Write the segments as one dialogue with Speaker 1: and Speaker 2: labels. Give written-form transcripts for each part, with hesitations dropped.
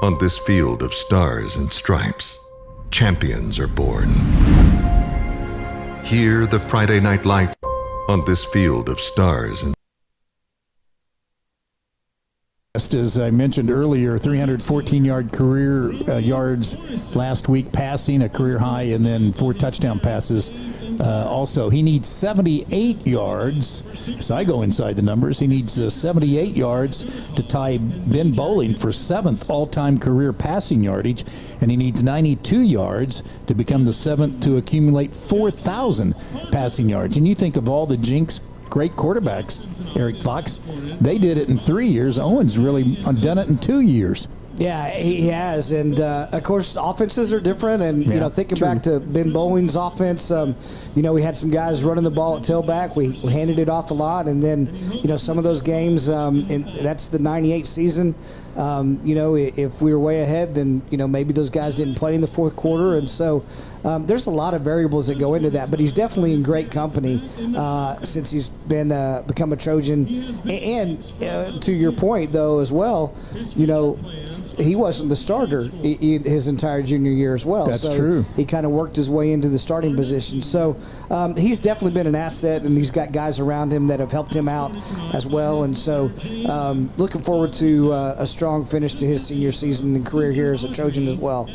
Speaker 1: On this field of stars and stripes, champions are born. Here, the Friday Night Lights. On this field of stars and
Speaker 2: as I mentioned earlier, 314-yard career yards last week passing, a career high, and then 4 touchdown passes. Also, he needs 78 yards. So I go inside the numbers. He needs 78 yards to tie Ben Bowling for 7th all-time career passing yardage, and he needs 92 yards to become the 7th to accumulate 4,000 passing yards. And you think of all the Jenks great quarterbacks, Eric Fox, they did it in 3 years. Owen's really done it in 2 years.
Speaker 3: Yeah, he has, and of course, offenses are different. And thinking back to Ben Bowling's offense, we had some guys running the ball at tailback. We handed it off a lot, and then some of those games, and that's the '98 season. If we were way ahead, then maybe those guys didn't play in the fourth quarter, and so there's a lot of variables that go into that. But he's definitely in great company since he's been become a Trojan. And to your point, though, as well, he wasn't the starter his entire junior year as well.
Speaker 2: That's true.
Speaker 3: He kind of worked his way into the starting position. So he's definitely been an asset, and he's got guys around him that have helped him out as well. And so looking forward to a strong finish to his senior season and career here as a Trojan as well.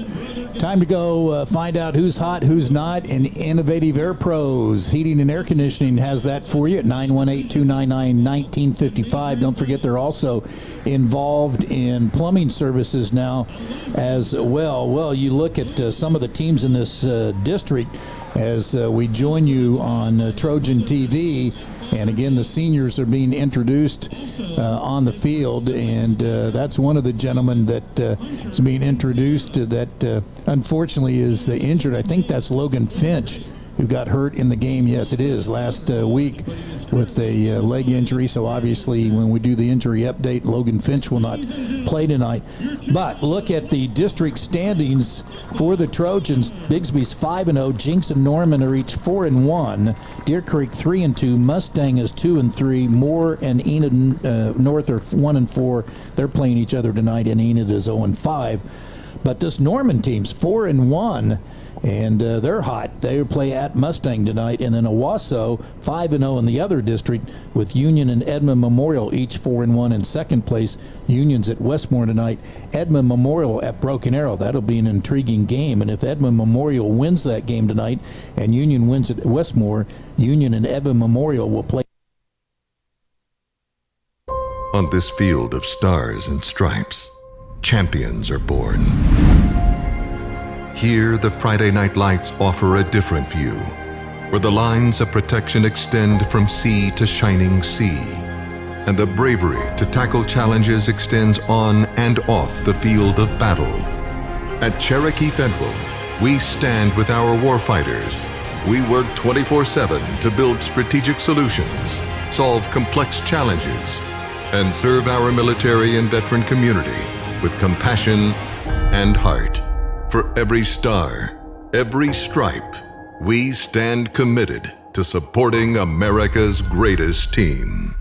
Speaker 2: Time to go find out who's hot, who's not, and Innovative Air Pros Heating and Air Conditioning has that for you at 918-299-1955. Don't forget they're also involved in plumbing services now as well. Well, you look at some of the teams in this district as we join you on Trojan TV. And again, the seniors are being introduced on the field, and that's one of the gentlemen that is being introduced that unfortunately is injured. I think that's Logan Finch, who got hurt in the game. Yes, it is, last week with a leg injury. So obviously when we do the injury update, Logan Finch will not play tonight. But look at the district standings for the Trojans. Bigsby's 5-0. Jenks and Norman are each 4-1. Deer Creek 3-2. Mustang is 2-3. Moore and Enid North are 1-4. They're playing each other tonight, and Enid is 0-5. But this Norman team's 4-1. And they're hot. They play at Mustang tonight. And then Owasso, 5-0 in the other district, with Union and Edmond Memorial each 4-1 in second place. Union's at Westmore tonight. Edmond Memorial at Broken Arrow. That'll be an intriguing game. And if Edmond Memorial wins that game tonight and Union wins at Westmore, Union and Edmond Memorial will play.
Speaker 1: on this field of stars and stripes, champions are born. Here, the Friday Night Lights offer a different view, where the lines of protection extend from sea to shining sea, and the bravery to tackle challenges extends on and off the field of battle. At Cherokee Federal, we stand with our warfighters. We work 24/7 to build strategic solutions, solve complex challenges, and serve our military and veteran community with compassion and heart. For every star, every stripe, we stand committed to supporting America's greatest team.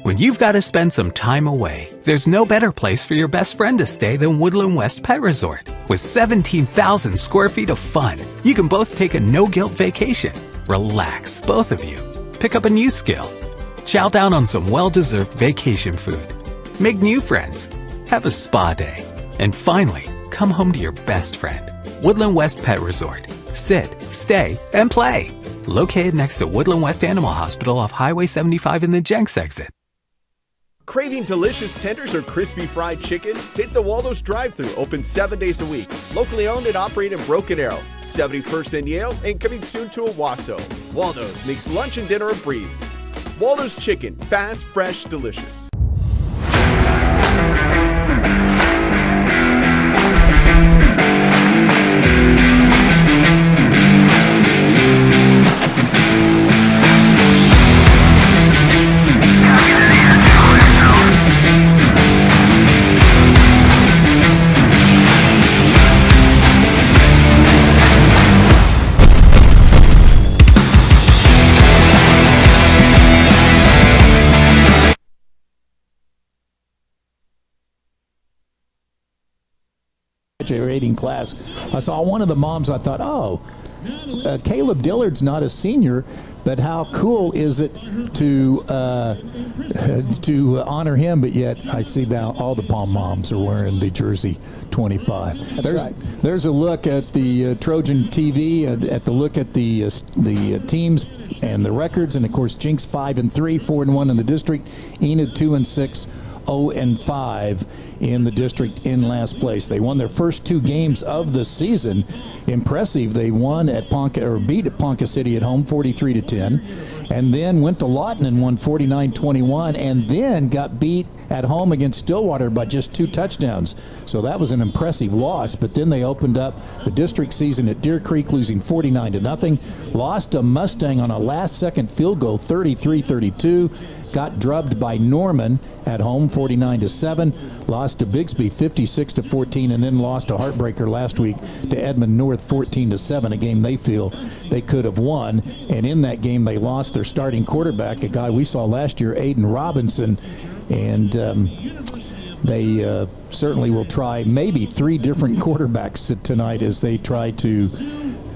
Speaker 4: When you've got to spend some time away, there's no better place for your best friend to stay than Woodland West Pet Resort. With 17,000 square feet of fun, you can both take a no-guilt vacation, relax, both of you, pick up a new skill, chow down on some well-deserved vacation food, make new friends, have a spa day, and finally, come home to your best friend. Woodland West Pet Resort. Sit, stay, and play. Located next to Woodland West Animal Hospital off Highway 75 in the Jenks exit.
Speaker 5: Craving delicious tenders or crispy fried chicken? Hit the Waldo's drive-thru, open 7 days a week. Locally owned and operated in Broken Arrow, 71st and Yale, and coming soon to Owasso. Waldo's makes lunch and dinner a breeze. Waldo's Chicken, fast, fresh, delicious.
Speaker 2: graduating class, I saw one of the moms. I thought, oh, Caleb Dillard's not a senior, but how cool is it to honor him? But yet I see now all the Palm moms are wearing the jersey 25. There's a look at the Trojan TV, at the look at the teams and the records, and of course Jenks 5-3, 4-1 in the district. Enid 2-6. 0-5 in the district in last place. They won their first 2 games of the season. Impressive. They won at beat at Ponca City at home 43-10, and then went to Lawton and won 49-21, and then got beat at home against Stillwater by just 2 touchdowns. So that was an impressive loss. But then they opened up the district season at Deer Creek, losing 49-0. Lost to Mustang on a last-second field goal, 33-32. Got drubbed by Norman at home, 49-7. Lost to Bixby, 56-14, and then lost a heartbreaker last week to Edmond North, 14-7, a game they feel they could have won. And in that game, they lost their starting quarterback, a guy we saw last year, Aiden Robinson, and they certainly will try maybe 3 different quarterbacks tonight as they try to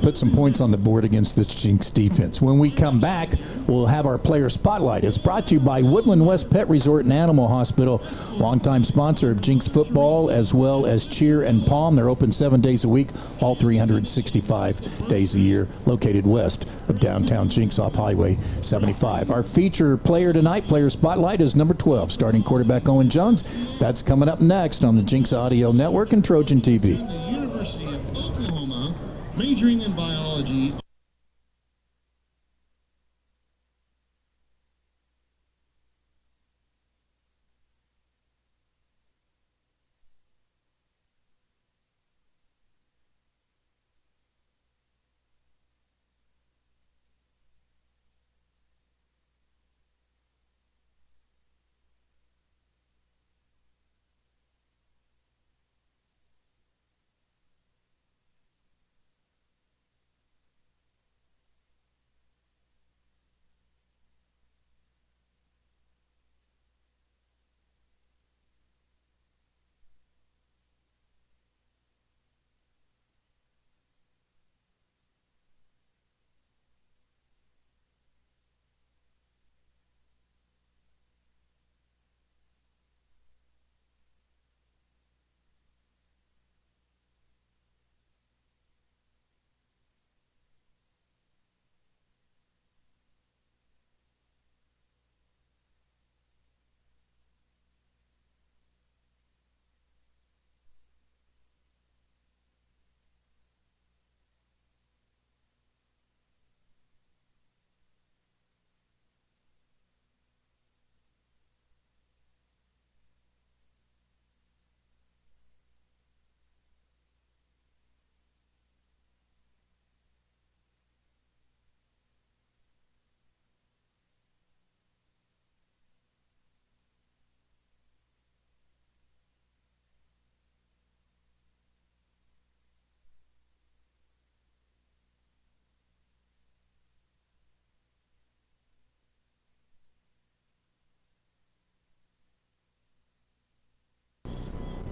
Speaker 2: put some points on the board against the Jenks defense. When we come back, we'll have our player spotlight. It's brought to you by Woodland West Pet Resort and Animal Hospital, longtime sponsor of Jenks football as well as cheer and palm. They're open 7 days a week, all 365 days a year, located west of downtown Jenks off Highway 75. Our feature player tonight, player spotlight, is number 12, starting quarterback Owen Jones. That's coming up next on the Jenks Audio Network and Trojan TV.
Speaker 6: University of Oklahoma, majoring in biology.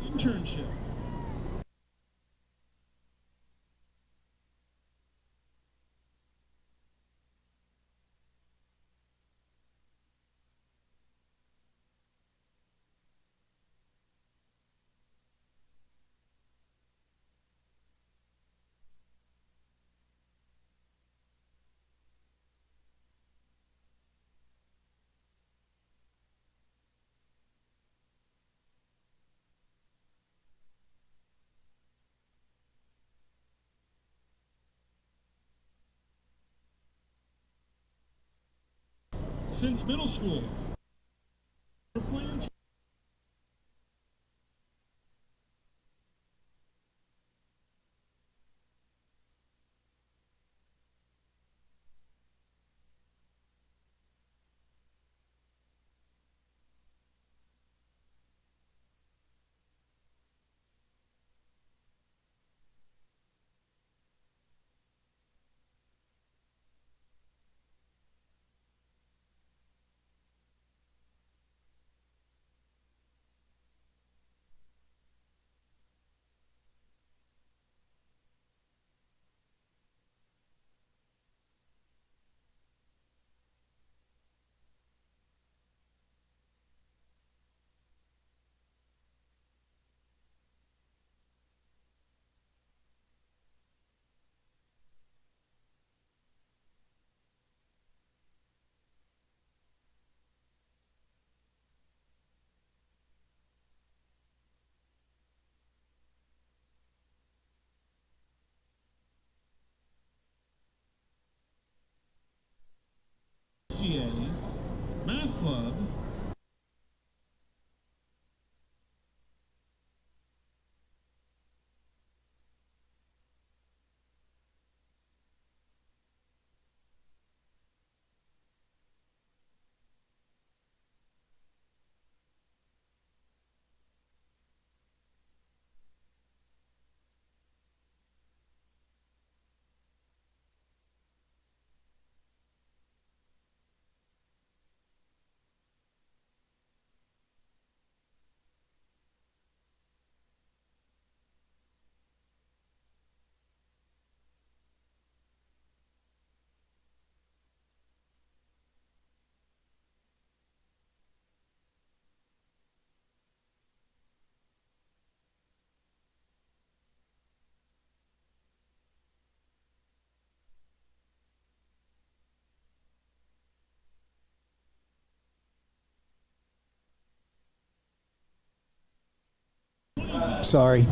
Speaker 6: Internship. Since middle school. Plans. YMCA, Math Club,
Speaker 2: Sorry.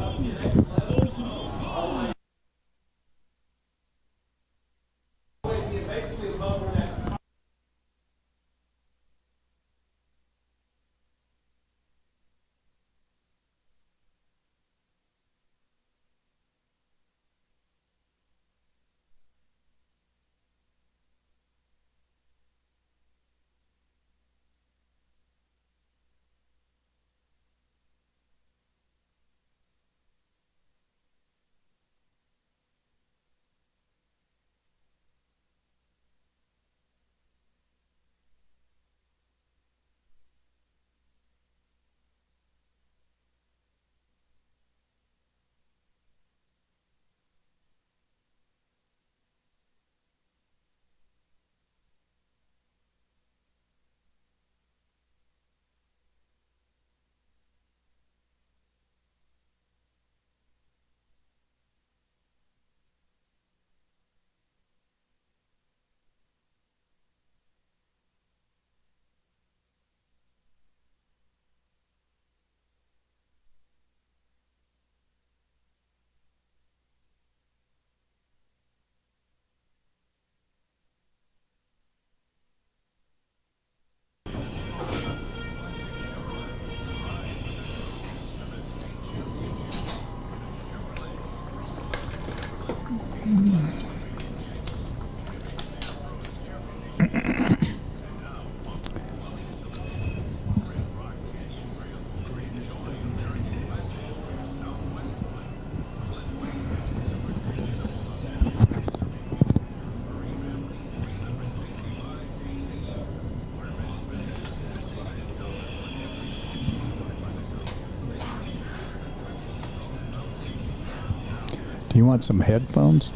Speaker 2: Do you want some headphones?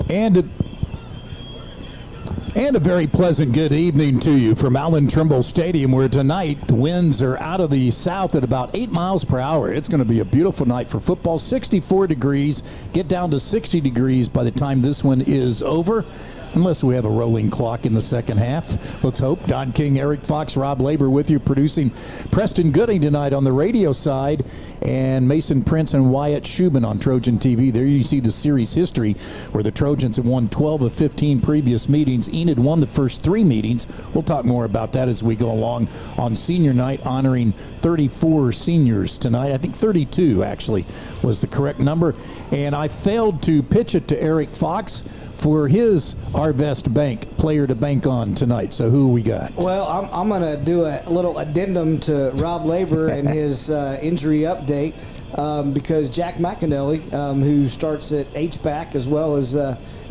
Speaker 2: And a very pleasant good evening to you from Allan Trimble Stadium, where tonight the winds are out of the south at about 8 miles per hour. It's going to be a beautiful night for football. 64 degrees, get down to 60 degrees by the time this one is over. Unless we have a rolling clock in the second half. Let's hope. Don King, Eric Fox, Rob Labor with you, producing Preston Gooding tonight on the radio side, and Mason Prince and Wyatt Schubin on Trojan TV. There you see the series history where the Trojans have won 12 of 15 previous meetings. Enid won the first 3 meetings. We'll talk more about that as we go along on senior night, honoring 34 seniors tonight. I think 32 actually was the correct number. And I failed to pitch it to Eric Fox for his Arvest Bank player to bank on tonight. So who we got?
Speaker 3: Well, I'm going to do a little addendum to Rob Labor and his injury update because Jack McAnally, who starts at H-back as well as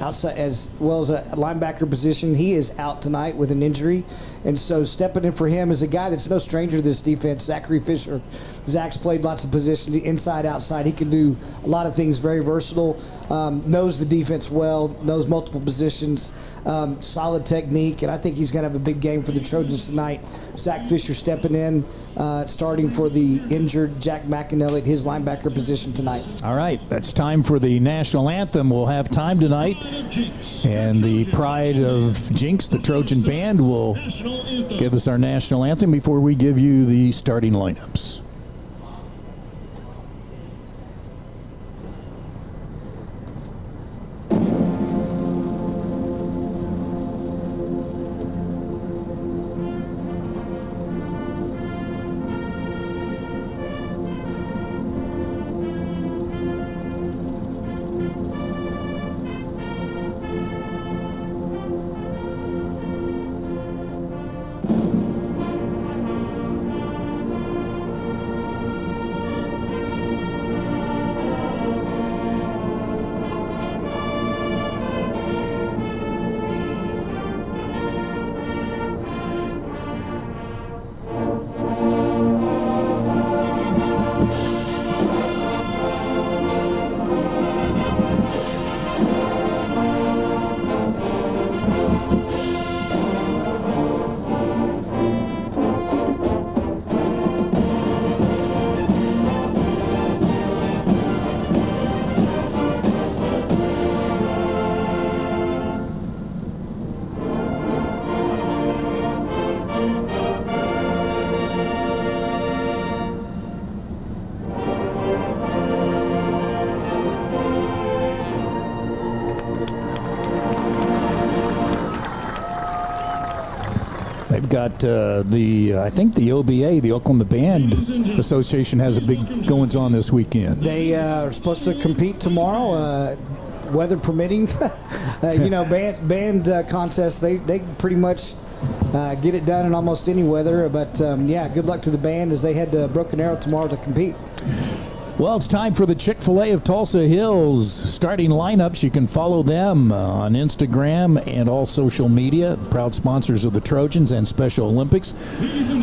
Speaker 3: outside, as well as a linebacker position, he is out tonight with an injury. And so stepping in for him is a guy that's no stranger to this defense, Zachary Fisher. Zach's played lots of positions, inside, outside. He can do a lot of things, very versatile, knows the defense well, knows multiple positions, solid technique, and I think he's going to have a big game for the Trojans tonight. Zach Fisher stepping in, starting for the injured Jack McAnally at his linebacker position tonight.
Speaker 2: All right, that's time for the national anthem. We'll have time tonight, and the pride of Jenks, the Trojan band, will give us our national anthem before we give you the starting lineups. They've got I think the OBA, the Oklahoma Band Association, has a big goings-on this weekend.
Speaker 3: They are supposed to compete tomorrow, weather permitting. Band contests, they pretty much get it done in almost any weather. But, good luck to the band as they head to Broken Arrow tomorrow to compete.
Speaker 2: Well, it's time for the Chick-fil-A of Tulsa Hills starting lineups. You can follow them on Instagram and all social media. Proud sponsors of the Trojans and Special Olympics.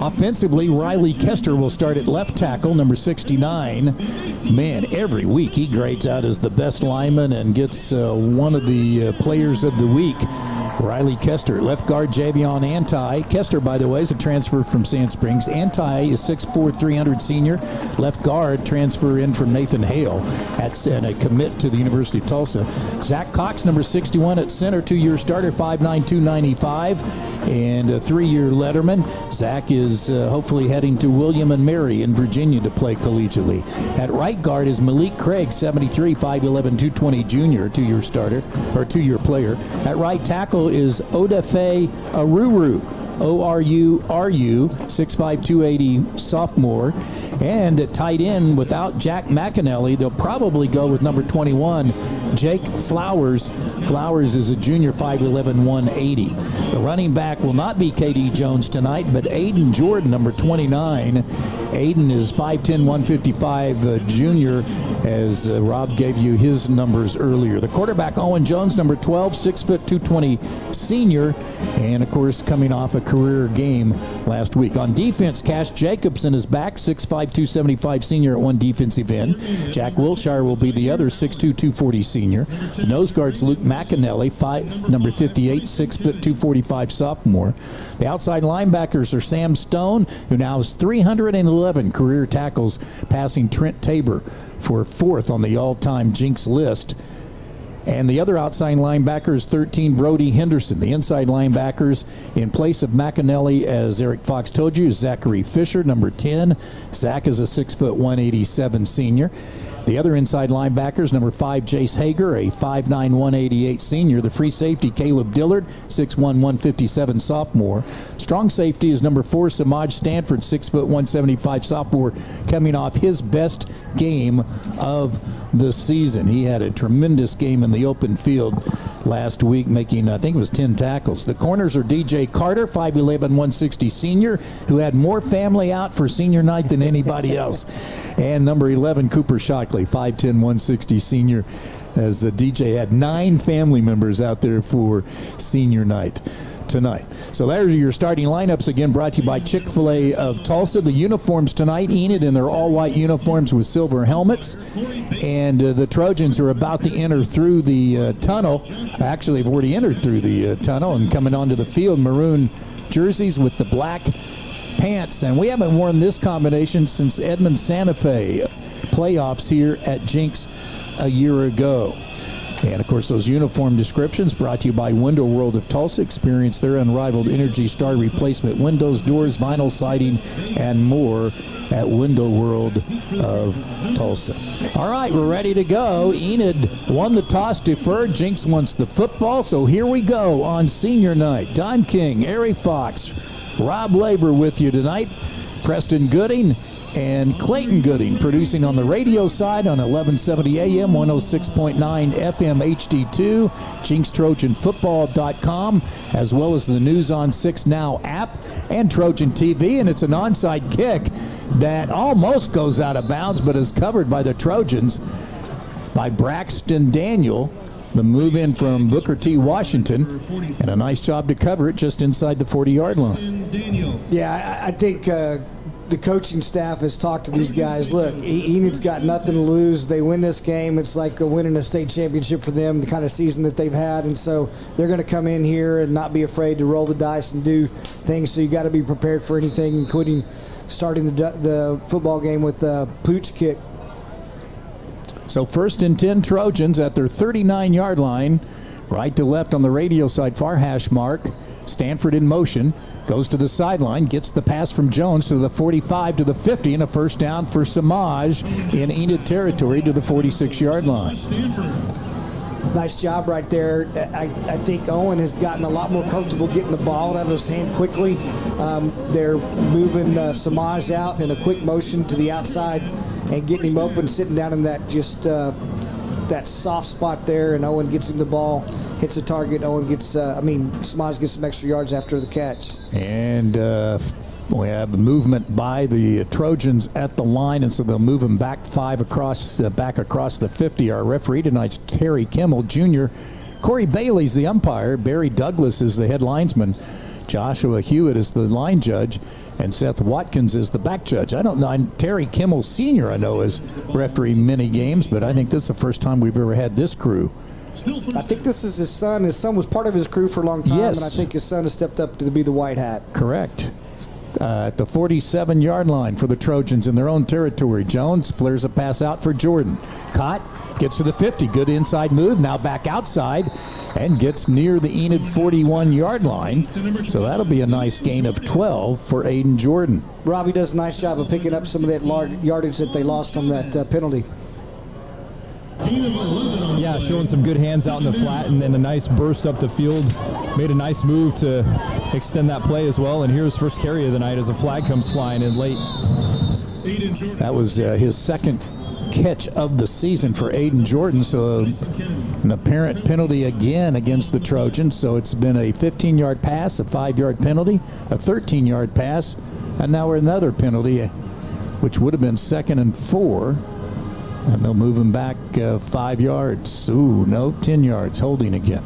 Speaker 2: Offensively, Riley Kester will start at left tackle, number 69. Man, every week he grades out as the best lineman and gets one of the players of the week. Riley Kester. Left guard, Javion Anti. Kester, by the way, is a transfer from Sand Springs. Anti is 6'4", 300 senior. Left guard, transfer in from Nathan Hale. That's a commit to the University of Tulsa. Zach Cox, number 61 at center, 2-year starter, 5'9", 295, and a 3-year letterman. Zach is hopefully heading to William and Mary in Virginia to play collegiately. At right guard is Malik Craig, 73, 5'11", 220 junior, 2-year starter, or 2-year player. At right tackle is Odafe Aruru, O-R-U-R-U, 6'5", 280 sophomore. And at tight end, without Jack McAnally, they'll probably go with number 21, Jake Flowers. Flowers is a junior, 5'11", 180. The running back will not be K.D. Jones tonight, but Aiden Jordan, number 29. Aiden is 5'10", 155 junior, as Rob gave you his numbers earlier. The quarterback, Owen Jones, number 12, 6', 220 senior, and of course coming off a career game last week. On defense, Cash Jacobson is back, 6'5", 275 senior at one defensive end. Jack Wilshire will be the other, 6'2", 240 senior. The nose guard's Luke McAnally, number 58, 6', 245 sophomore. The outside linebackers are Sam Stone, who now has 311 career tackles, passing Trent Tabor for 4th on the all-time Jenks list. And the other outside linebacker is 13, Brody Henderson. The inside linebackers, in place of McAnally, as Eric Fox told you, is Zachary Fisher, number 10. Zach is a 6', 187 senior. The other inside linebackers, number 5, Jace Hager, a 5'9", 188 senior. The free safety, Caleb Dillard, 6'1", 157 sophomore. Strong safety is number 4, Samaj Stanford, 6', 175 sophomore, coming off his best game of the season. He had a tremendous game in the open field last week, making, I think it was 10 tackles. The corners are DJ Carter, 5'11", 160 senior, who had more family out for senior night than anybody else. And number 11, Cooper Shockley, 5'10", 160 senior, as the DJ had 9 family members out there for senior night tonight. So there's your starting lineups, again brought to you by Chick-fil-A of Tulsa. The uniforms tonight, Enid in their all-white uniforms with silver helmets. And the Trojans are about to enter through the tunnel. Actually, they've already entered through the tunnel and coming onto the field. Maroon jerseys with the black pants. And we haven't worn this combination since Edmond Santa Fe playoffs here at Jenks a year ago. And, of course, those uniform descriptions brought to you by Window World of Tulsa. Experience their unrivaled Energy Star replacement windows, doors, vinyl siding, and more at Window World of Tulsa. All right, we're ready to go. Enid won the toss, deferred. Jenks wants the football, so here we go on senior night. Don King, Ari Fox, Rob Labor with you tonight. Preston Gooding and Clayton Gooding producing on the radio side on 1170 AM, 106.9 FM HD2, JenksTrojanFootball.com, as well as the News on 6 Now app and Trojan TV. And it's an onside kick that almost goes out of bounds, but is covered by the Trojans by Braxton Daniel. The move in from Booker T. Washington, and a nice job to cover it just inside the 40-yard line.
Speaker 3: Yeah, I think the coaching staff has talked to these guys. Look, Enid's got nothing to lose. They win this game. It's like winning a state championship for them, the kind of season that they've had. And so they're going to come in here and not be afraid to roll the dice and do things. So you got to be prepared for anything, including starting the football game with a pooch kick.
Speaker 2: So 1st and 10 Trojans at their 39-yard line. Right to left on the radio side, far hash mark. Stanford in motion. Goes to the sideline, gets the pass from Jones to the 45 to the 50, and a first down for Samaj in Enid territory to the 46-yard line.
Speaker 3: Nice job right there. I think Owen has gotten a lot more comfortable getting the ball out of his hand quickly. They're moving Samaj out in a quick motion to the outside and getting him open, sitting down in that that soft spot there, and Owen gets him the ball, hits the target. Samaj gets some extra yards after the catch.
Speaker 2: And we have the movement by the Trojans at the line, and so they'll move them back across the 50. Our referee tonight's Terry Kimmel Jr. Corey Bailey's the umpire. Barry Douglas is the head linesman. Joshua Hewitt is the line judge, and Seth Watkins is the back judge. I don't know. Terry Kimmel Sr. I know is referee many games, but I think this is the first time we've ever had this crew.
Speaker 3: I think this is his son. His son was part of his crew for a long time,
Speaker 2: yes.
Speaker 3: And I think his son has stepped up to be the white hat.
Speaker 2: Correct. At the 47-yard line for the Trojans in their own territory. Jones flares a pass out for Jordan. Caught, gets to the 50. Good inside move. Now back outside and gets near the Enid 41-yard line. So that'll be a nice gain of 12 for Aiden Jordan.
Speaker 3: Robbie does a nice job of picking up some of that yardage that they lost on that penalty.
Speaker 7: Yeah, showing some good hands out in the flat and then a nice burst up the field. Made a nice move to extend that play as well. And here's first carry of the night as a flag comes flying in late.
Speaker 2: That was his second catch of the season for Aiden Jordan. So an apparent penalty again against the Trojans. So it's been a 15-yard pass, a 5-yard penalty, a 13-yard pass, and now another penalty, which would have been 2nd and 4. And they'll move him back 5 yards. Ooh, no, 10 yards, holding again.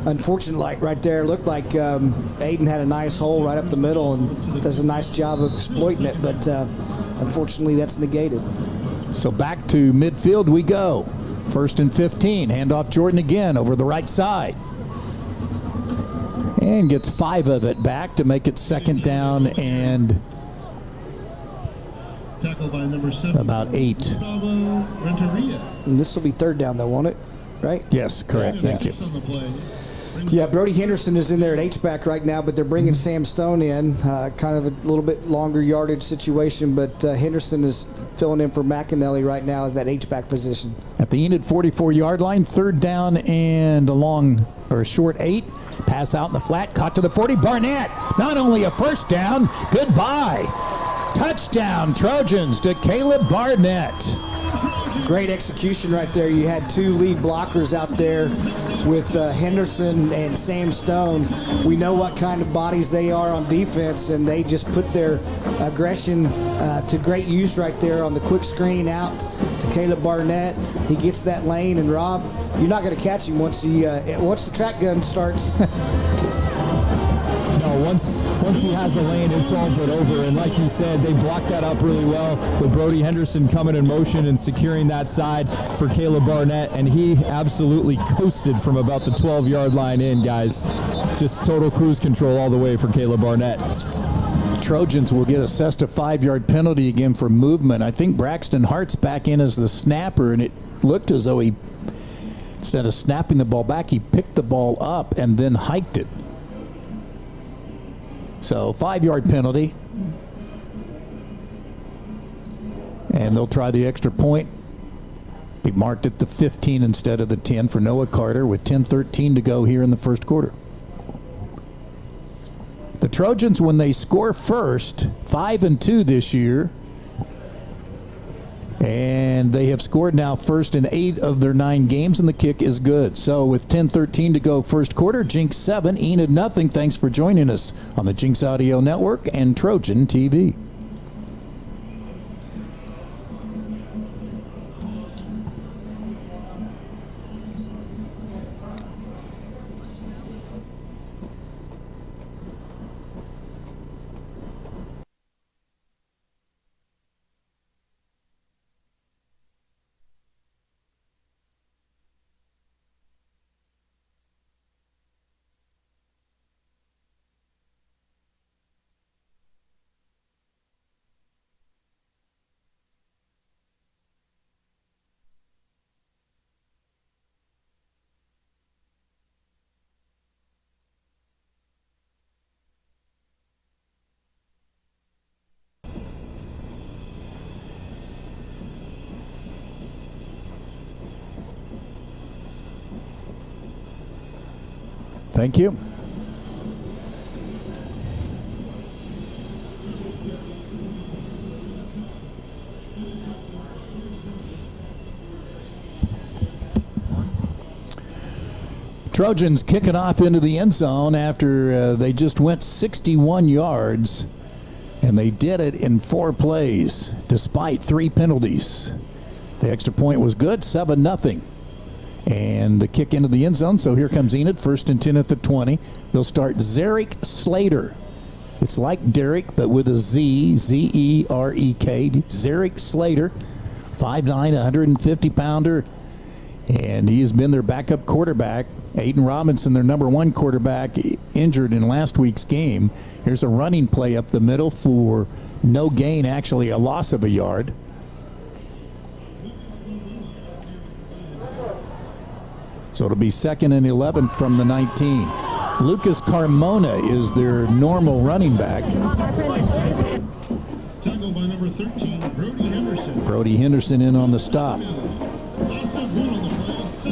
Speaker 3: Unfortunate light right there. Looked like Aiden had a nice hole right up the middle and does a nice job of exploiting it, but unfortunately that's negated.
Speaker 2: So back to midfield we go. 1st and 15. Handoff Jordan again over the right side. And gets 5 of it back to make it 2nd down and
Speaker 6: By number 7,
Speaker 2: about 8.
Speaker 3: And this will be 3rd down though, won't it? Right?
Speaker 2: Yes, correct. Thank you.
Speaker 3: Yeah, Brody Henderson is in there at H-back right now, but they're bringing Sam Stone in. Kind of a little bit longer yardage situation, but Henderson is filling in for McAnally right now in that H-back position.
Speaker 2: At the Enid 44-yard line, 3rd down and a short 8. Pass out in the flat, caught to the 40. Barnett, not only a 1st down, goodbye. Touchdown, Trojans to Caleb Barnett.
Speaker 3: Great execution right there. You had 2 lead blockers out there with Henderson and Sam Stone. We know what kind of bodies they are on defense, and they just put their aggression to great use right there on the quick screen out to Caleb Barnett. He gets that lane, and Rob, you're not going to catch him once the track gun starts.
Speaker 7: Once he has a lane, it's all but over. And like you said, they blocked that up really well with Brody Henderson coming in motion and securing that side for Caleb Barnett. And he absolutely coasted from about the 12-yard line in, guys. Just total cruise control all the way for Caleb Barnett.
Speaker 2: Trojans will get assessed a 5-yard penalty again for movement. I think Braxton Hart's back in as the snapper, and it looked as though he, instead of snapping the ball back, he picked the ball up and then hiked it. So 5-yard penalty. And they'll try the extra point. Be marked at the 15 instead of the 10 for Noah Carter with 10:13 to go here in the first quarter. The Trojans, when they score first, 5-2 this year. And they have scored now first in 8 of their 9 games, and the kick is good. So with 10:13 to go first quarter, Jenks 7, Enid nothing. Thanks for joining us on the Jenks Audio Network and Trojan TV. Thank you. Trojans kick it off into the end zone after they just went 61 yards, and they did it in 4 plays despite 3 penalties. The extra point was good, 7-0. And the kick into the end zone, so here comes Enid, 1st and 10 at the 20. They'll start Zarek Slater. It's like Derek, but with a Z, Z-E-R-E-K. Zarek Slater, 5'9", 150-pounder, and he has been their backup quarterback. Aiden Robinson, their number 1 quarterback, injured in last week's game. Here's a running play up the middle for no gain, actually a loss of a yard. So it'll be 2nd and 11 from the 19. Lucas Carmona is their normal running back.
Speaker 6: Tackle by number 13, Brody Henderson.
Speaker 2: Brody Henderson in on the stop.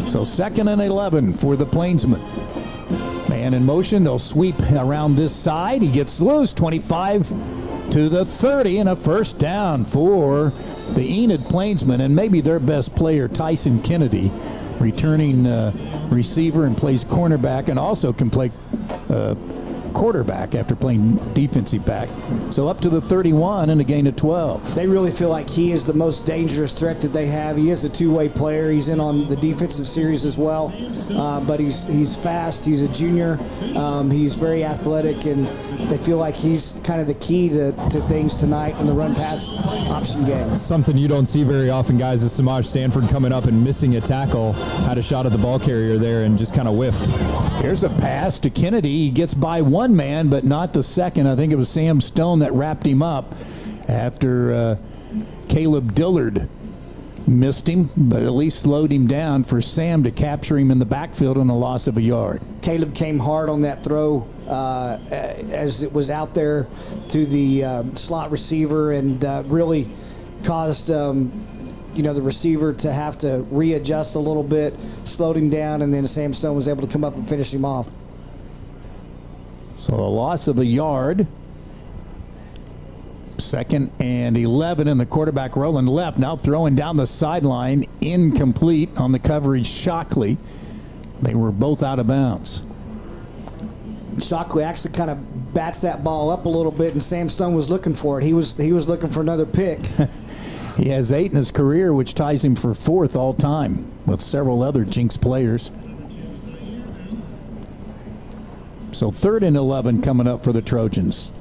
Speaker 2: So 2nd and 11 for the Plainsmen. Man in motion, they'll sweep around this side. He gets loose, 25 to the 30, and a first down for the Enid Plainsmen, and maybe their best player, Tyson Kennedy, returning receiver and plays cornerback and also can play quarterback after playing defensive back. So up to the 31 and a gain of 12.
Speaker 3: They really feel like he is the most dangerous threat that they have. He is a two-way player. He's in on the defensive series as well, but he's fast. He's a junior. He's very athletic, and they feel like he's kind of the key to things tonight in the run-pass option game.
Speaker 7: Something you don't see very often, guys, is Samaj Stanford coming up and missing a tackle. Had a shot at the ball carrier there and just kind of whiffed.
Speaker 2: Here's a pass to Kennedy. He gets by one man, but not the second. I think it was Sam Stone that wrapped him up after Caleb Dillard missed him, but at least slowed him down for Sam to capture him in the backfield on a loss of a yard.
Speaker 3: Caleb came hard on that throw as it was out there to the slot receiver and really caused the receiver to have to readjust a little bit, slowed him down, and then Sam Stone was able to come up and finish him off.
Speaker 2: So a loss of a yard. 2nd and 11, and the quarterback rolling left, now throwing down the sideline, incomplete on the coverage. Shockley. They were both out of bounds.
Speaker 3: Shockley actually kind of bats that ball up a little bit, and Sam Stone was looking for it. He was looking for another pick.
Speaker 2: He has 8 in his career, which ties him for 4th all time with several other Jenks players. So 3rd and 11 coming up for the Trojans.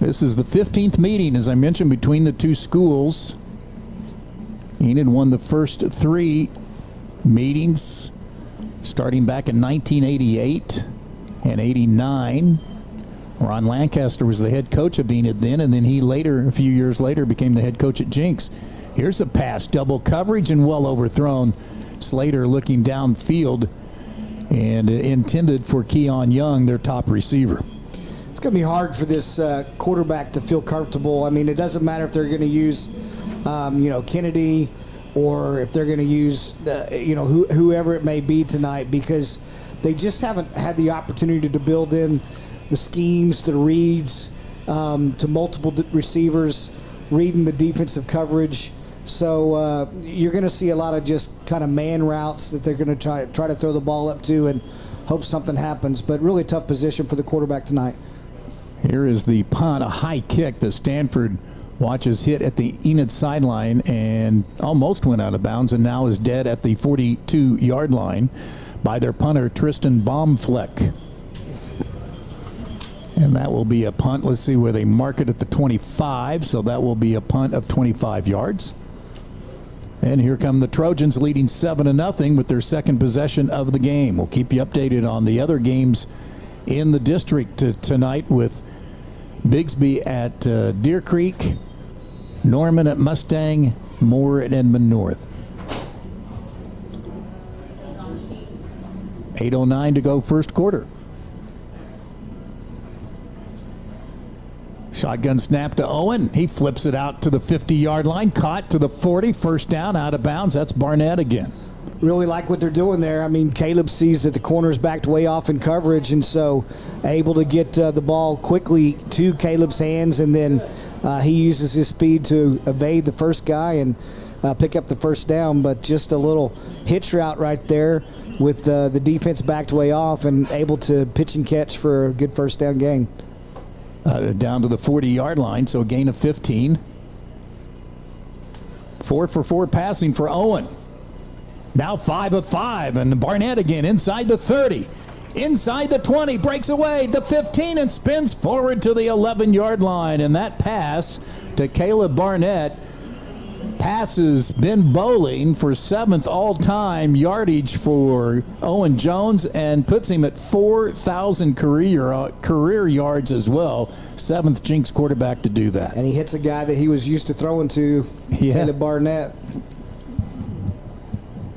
Speaker 2: This is the 15th meeting, as I mentioned, between the two schools. Enid won the first 3 meetings starting back in 1988 and 89. Ron Lancaster was the head coach of Enid then, and then he later, a few years later, became the head coach at Jenks. Here's a pass, double coverage and well overthrown. Slater looking downfield and intended for Keon Young, their top receiver.
Speaker 3: It's going to be hard for this quarterback to feel comfortable. I mean, it doesn't matter if they're going to use, Kennedy, or if they're going to use, whoever it may be tonight, because they just haven't had the opportunity to build in the schemes, the reads, to multiple receivers, reading the defensive coverage. So you're going to see a lot of just kind of man routes that they're going to try to throw the ball up to and hope something happens. But really tough position for the quarterback tonight.
Speaker 2: Here is the punt, a high kick that Stanford watches hit at the Enid sideline and almost went out of bounds and now is dead at the 42-yard line by their punter, Tristan Baumfleck. And that will be a punt. Let's see where they mark it at the 25. So that will be a punt of 25 yards. And here come the Trojans leading 7-0 with their second possession of the game. We'll keep you updated on the other games in the district tonight with Bigsby at Deer Creek, Norman at Mustang, Moore at Edmond North. 8:09 to go first quarter. Shotgun snap to Owen. He flips it out to the 50-yard line. Caught to the 40. First down, out of bounds. That's Barnett again.
Speaker 3: Really like what they're doing there. I mean, Caleb sees that the corner's backed way off in coverage, and so able to get the ball quickly to Caleb's hands, and then he uses his speed to evade the first guy and pick up the first down. But just a little hitch route right there with the defense backed way off and able to pitch and catch for a good first down gain.
Speaker 2: Down to the 40-yard line, so a gain of 15. 4 for 4 passing for Owen. Now 5 of 5, and Barnett again inside the 30. Inside the 20, breaks away, the 15, and spins forward to the 11-yard line. And that pass to Caleb Barnett passes Ben Bowling for 7th all-time yardage for Owen Jones and puts him at 4,000 career yards as well. 7th Jenks quarterback to do that.
Speaker 3: And he hits a guy that he was used to throwing to, Caleb Barnett.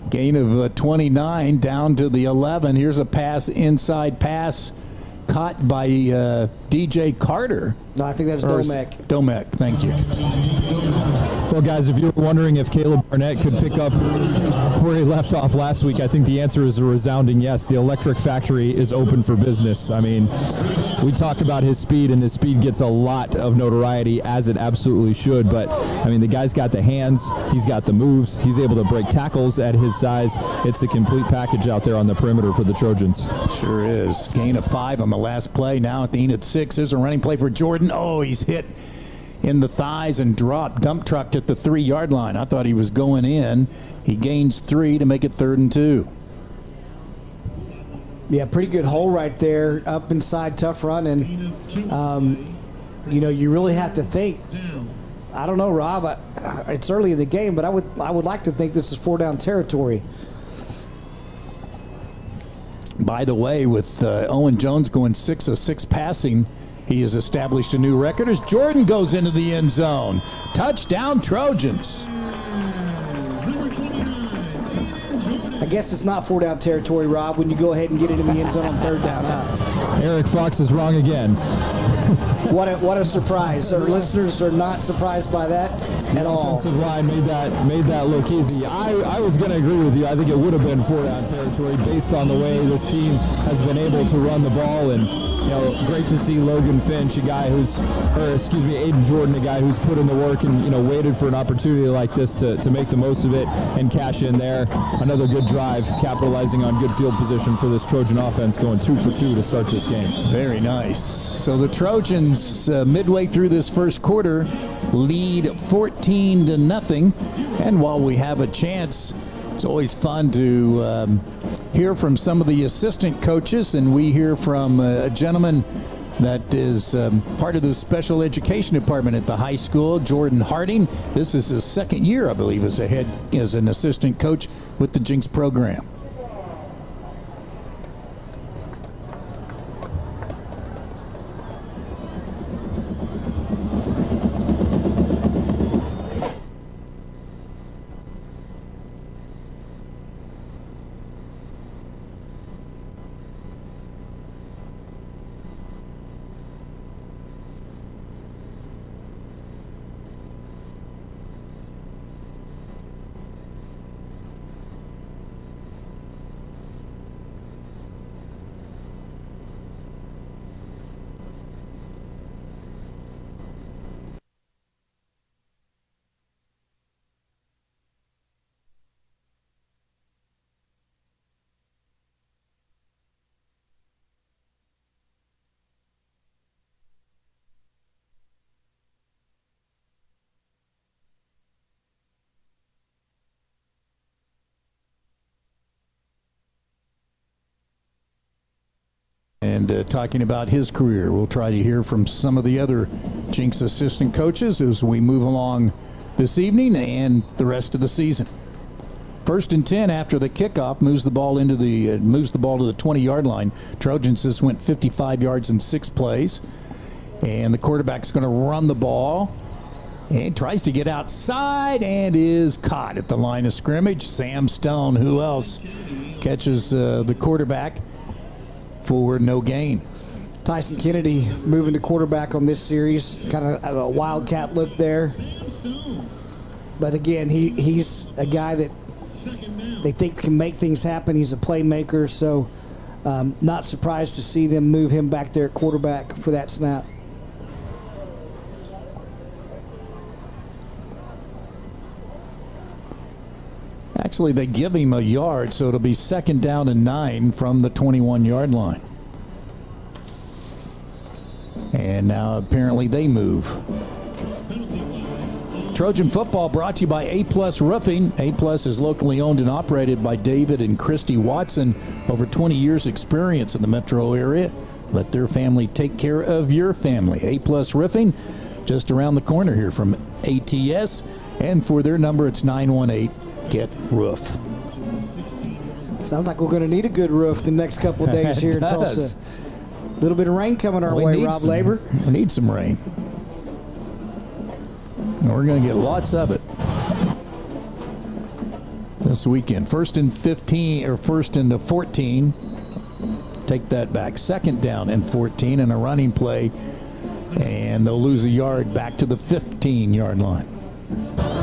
Speaker 2: Gain of 29 down to the 11. Here's a inside pass caught by DJ Carter.
Speaker 3: No, I think that's Domek.
Speaker 2: Domek, thank you.
Speaker 7: Well, guys, if you were wondering if Caleb Barnett could pick up where he left off last week, I think the answer is a resounding yes. The electric factory is open for business. I mean, we talk about his speed, and his speed gets a lot of notoriety, as it absolutely should. But, I mean, the guy's got the hands. He's got the moves. He's able to break tackles at his size. It's a complete package out there on the perimeter for the Trojans.
Speaker 2: Sure is. Gain of 5 on the last play. Now at the Enid 6. There's a running play for Jordan. Oh, he's hit in the thighs and dropped, dump trucked at the 3-yard line. I thought he was going in. He gains 3 to make it 3rd and 2.
Speaker 3: Yeah, pretty good hole right there, up inside, tough run, and you really have to think. I don't know, Rob. It's early in the game, but I would like to think this is 4-down territory.
Speaker 2: By the way, with Owen Jones going 6 of 6 passing, he has established a new record as Jordan goes into the end zone. Touchdown, Trojans.
Speaker 3: I guess it's not 4-down territory, Rob, when you go ahead and get it in the end zone on 3rd down. Huh?
Speaker 7: Eric Fox is wrong again.
Speaker 3: What a surprise. Our listeners are not surprised by that at all.
Speaker 7: The offensive line made that look easy. I was going to agree with you. I think it would have been 4-down territory based on the way this team has been able to run the ball. And great to see Logan Finch, Aiden Jordan, a guy who's put in the work and waited for an opportunity like this to make the most of it and cash in there. Another good drive, capitalizing on good field position for this Trojan offense, going 2 for 2 to start this game.
Speaker 2: Very nice. So the Trojans, midway through this first quarter, lead 14-0. And while we have a chance, it's always fun to hear from some of the assistant coaches, and we hear from a gentleman that is part of the special education department at the high school, Jordan Harding. This is his 2nd year, I believe, as an assistant coach with the Jenks program. And talking about his career, we'll try to hear from some of the other Jenks assistant coaches as we move along this evening and the rest of the season. 1st and 10 after the kickoff, moves the ball to the 20-yard line. Trojans just went 55 yards in 6 plays, and the quarterback's going to run the ball and tries to get outside and is caught at the line of scrimmage. Sam Stone, who else, catches the quarterback for no gain.
Speaker 3: Tyson Kennedy moving to quarterback on this series. Kind of a wildcat look there. But again, he's a guy that they think can make things happen. He's a playmaker, so not surprised to see them move him back there at quarterback for that snap.
Speaker 2: Actually, they give him a yard, so it'll be 2nd down and 9 from the 21-yard line. And now apparently they move. Trojan football brought to you by A-Plus Roofing. A-Plus is locally owned and operated by David and Christy Watson. Over 20 years experience in the metro area. Let their family take care of your family. A-Plus Roofing, just around the corner here from ATS. And for their number, it's 918-GET-ROOF.
Speaker 3: Sounds like we're going to need a good roof the next couple of days here in Tulsa. A little bit of rain coming our way, Rob Labor.
Speaker 2: We need some rain. And we're going to get lots of it this weekend. 1st and 15, or 1st and 14. Take that back. 2nd down and 14 and a running play. And they'll lose a yard back to the 15-yard line.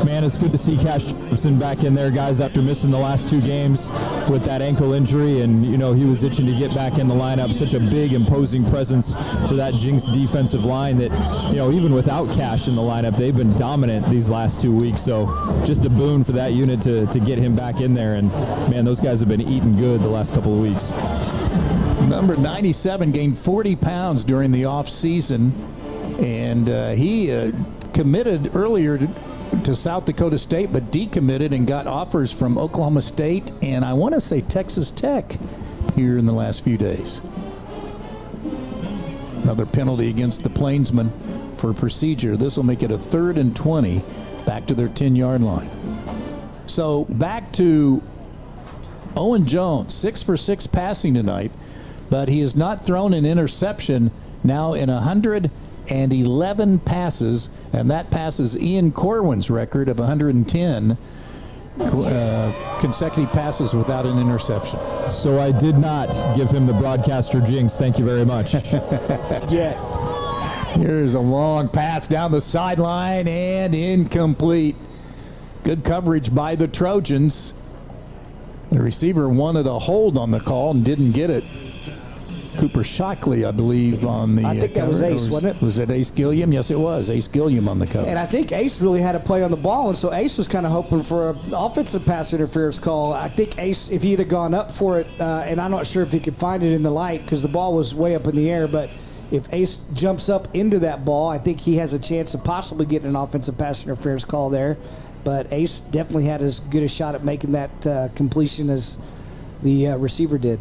Speaker 7: Man, it's good to see Cash Jefferson back in there, guys, after missing the last 2 games with that ankle injury. And, you know, he was itching to get back in the lineup. Such a big, imposing presence for that Jenks defensive line that, you know, even without Cash in the lineup, they've been dominant these last 2 weeks. So just a boon for that unit to get him back in there. And, man, those guys have been eating good the last couple of weeks.
Speaker 2: Number 97 gained 40 pounds during the offseason. And he committed earlier to South Dakota State, but decommitted and got offers from Oklahoma State and I want to say Texas Tech here in the last few days. Another penalty against the Plainsmen for procedure. This will make it a 3rd and 20 back to their 10-yard line. So back to Owen Jones, 6 for 6 passing tonight, but he has not thrown an interception now in 111 passes, and that passes Ian Corwin's record of 110 consecutive passes without an interception.
Speaker 7: So I did not give him the broadcaster jinx. Thank you very much.
Speaker 2: Here's a long pass down the sideline and incomplete. Good coverage by the Trojans. The receiver wanted a hold on the call and didn't get it. Cooper Shockley, I believe, on the
Speaker 3: I think that was Ace, wasn't it?
Speaker 2: Was it Ace Gilliam? Yes, it was. Ace Gilliam on the cover.
Speaker 3: And I think Ace really had a play on the ball, and so Ace was kind of hoping for an offensive pass interference call. I think Ace, if he had gone up for it, and I'm not sure if he could find it in the light because the ball was way up in the air, but if Ace jumps up into that ball, I think he has a chance of possibly getting an offensive pass interference call there. But Ace definitely had as good a shot at making that completion as the receiver did.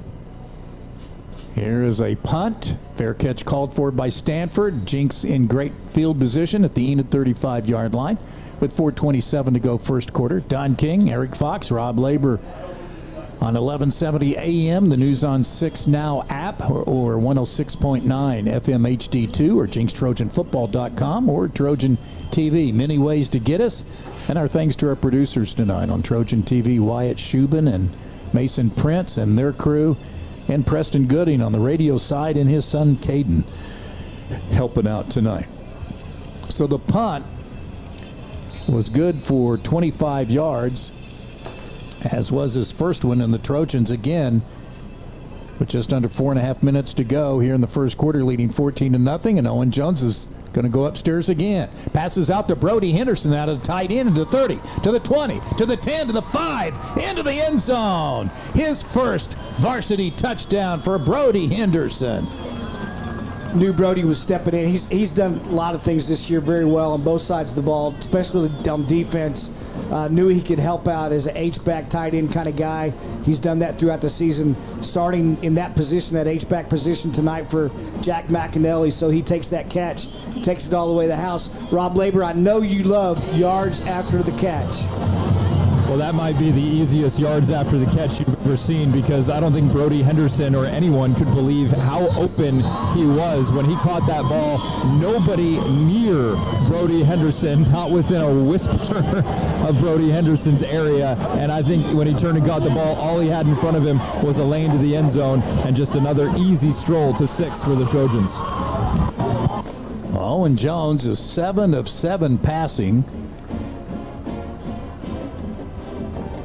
Speaker 2: Here is a punt. Fair catch called for by Stanford. Jenks in great field position at the Enid 35-yard line with 4:27 to go first quarter. Don King, Eric Fox, Rob Labor on 1170 AM, the News on 6 Now app, or 106.9 FM HD2, or JenksTrojanFootball.com, or Trojan TV. Many ways to get us. And our thanks to our producers tonight on Trojan TV, Wyatt Shubin and Mason Prince and their crew, and Preston Gooding on the radio side and his son Caden helping out tonight. So the punt was good for 25 yards, as was his first one, and the Trojans again with just under 4.5 minutes to go here in the first quarter, leading 14-0, and Owen Jones is going to go upstairs again. Passes out to Brody Henderson out of the tight end, to the 30, to the 20, to the 10, to the 5, into the end zone. His first varsity touchdown for Brody Henderson.
Speaker 3: Knew Brody was stepping in. He's done a lot of things this year very well on both sides of the ball, especially on defense. Knew he could help out as an H-back tight end kind of guy. He's done that throughout the season, starting in that position, that H-back position tonight for Jack McAnally. So he takes that catch, takes it all the way to the house. Rob Labor, I know you love yards after the catch.
Speaker 7: Well, that might be the easiest yards after the catch you've ever seen, because I don't think Brody Henderson or anyone could believe how open he was when he caught that ball. Nobody near Brody Henderson, not within a whisper of Brody Henderson's area. And I think when he turned and got the ball, all he had in front of him was a lane to the end zone and just another easy stroll to 6 for the Trojans.
Speaker 2: Owen Jones is 7 of 7 passing.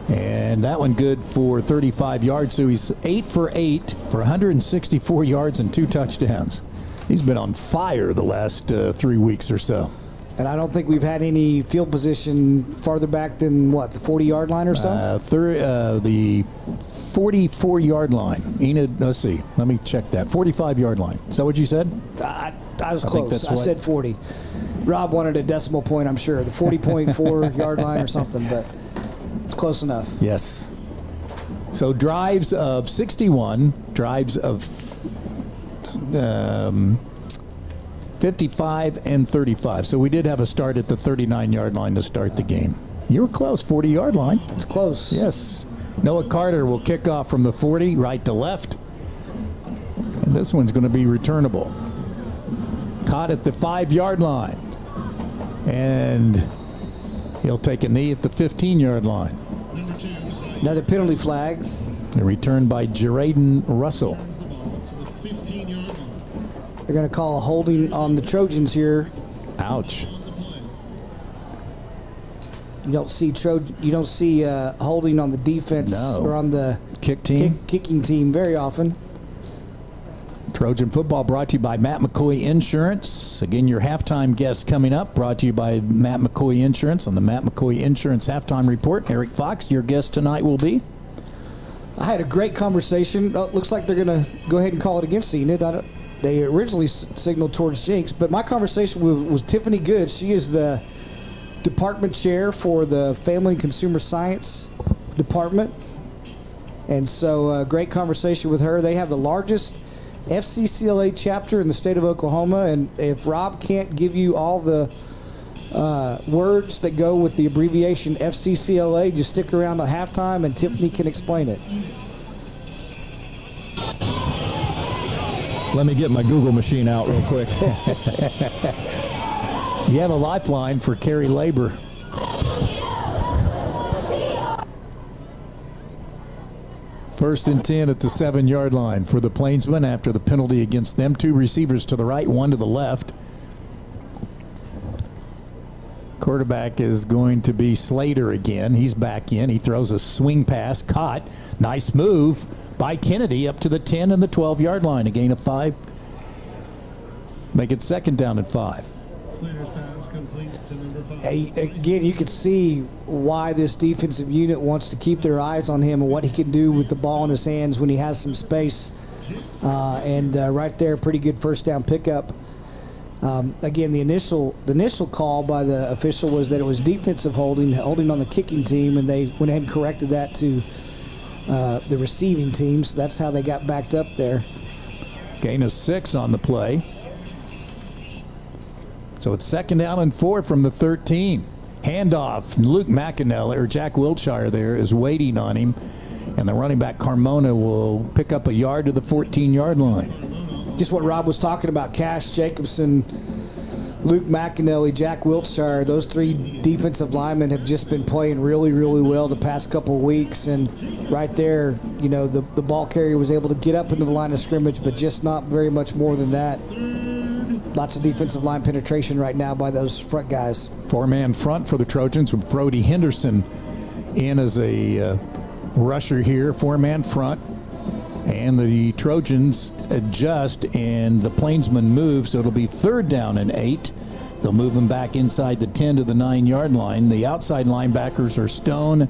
Speaker 2: And that one good for 35 yards. So he's 8 for 8 for 164 yards and 2 touchdowns. He's been on fire the last 3 weeks or so.
Speaker 3: And I don't think we've had any field position farther back than, what, the 40-yard line or so?
Speaker 2: The 44-yard line. Enid, let's see. Let me check that. 45-yard line. Is that what you said?
Speaker 3: I was close. I said 40. Rob wanted a decimal point, I'm sure. The 40.4 yard line or something, but it's close enough.
Speaker 2: Yes. So drives of 61, drives of 55 and 35. So we did have a start at the 39-yard line to start the game. You were close, 40-yard line.
Speaker 3: It's close.
Speaker 2: Yes. Noah Carter will kick off from the 40, right to left. And this one's going to be returnable. Caught at the 5-yard line. And he'll take a knee at the 15-yard line.
Speaker 3: Another penalty flag.
Speaker 2: The return by Jeraden Russell.
Speaker 3: They're going to call a holding on the Trojans here.
Speaker 2: Ouch.
Speaker 3: You don't see holding on the defense or on the kicking team very often.
Speaker 2: Trojan football brought to you by Matt McCoy Insurance. Again, your halftime guest coming up, brought to you by Matt McCoy Insurance on the Matt McCoy Insurance Halftime Report. Eric Fox, your guest tonight will be.
Speaker 3: I had a great conversation. Looks like they're going to go ahead and call it against Enid. They originally signaled towards Jenks, but my conversation was Tiffany Good. She is the department chair for the Family and Consumer Science Department. And so great conversation with her. They have the largest FCCLA chapter in the state of Oklahoma, and if Rob can't give you all the words that go with the abbreviation FCCLA, just stick around at halftime and Tiffany can explain it.
Speaker 7: Let me get my Google machine out real quick.
Speaker 2: You have a lifeline for Carrie Labor. First and 10 at the 7-yard line for the Plainsmen after the penalty against them. 2 receivers to the right, 1 to the left. Quarterback is going to be Slater again. He's back in. He throws a swing pass, caught. Nice move by Kennedy up to the 10 and the 12-yard line. A gain of 5. Make it second down and 5.
Speaker 3: Again, you could see why this defensive unit wants to keep their eyes on him and what he can do with the ball in his hands when he has some space. Right there, pretty good first down pickup. Again, the initial call by the official was that it was defensive holding on the kicking team, and they went ahead and corrected that to the receiving team. So that's how they got backed up there.
Speaker 2: Gain of 6 on the play. So it's second down and 4 from the 13. Handoff. Luke McAnally, or Jack Wiltshire there, is waiting on him. And the running back Carmona will pick up a yard to the 14-yard line.
Speaker 3: Just what Rob was talking about, Cash Jacobson, Luke McAnally, Jack Wiltshire, those 3 defensive linemen have just been playing really, really well the past couple of weeks. And right there, the ball carrier was able to get up into the line of scrimmage, but just not very much more than that. Lots of defensive line penetration right now by those front guys.
Speaker 2: 4-man front for the Trojans with Brody Henderson in as a rusher here. 4-man front. And the Trojans adjust and the Plainsmen move, so it'll be third down and 8. They'll move them back inside the 10 to the 9-yard line. The outside linebackers are Stone,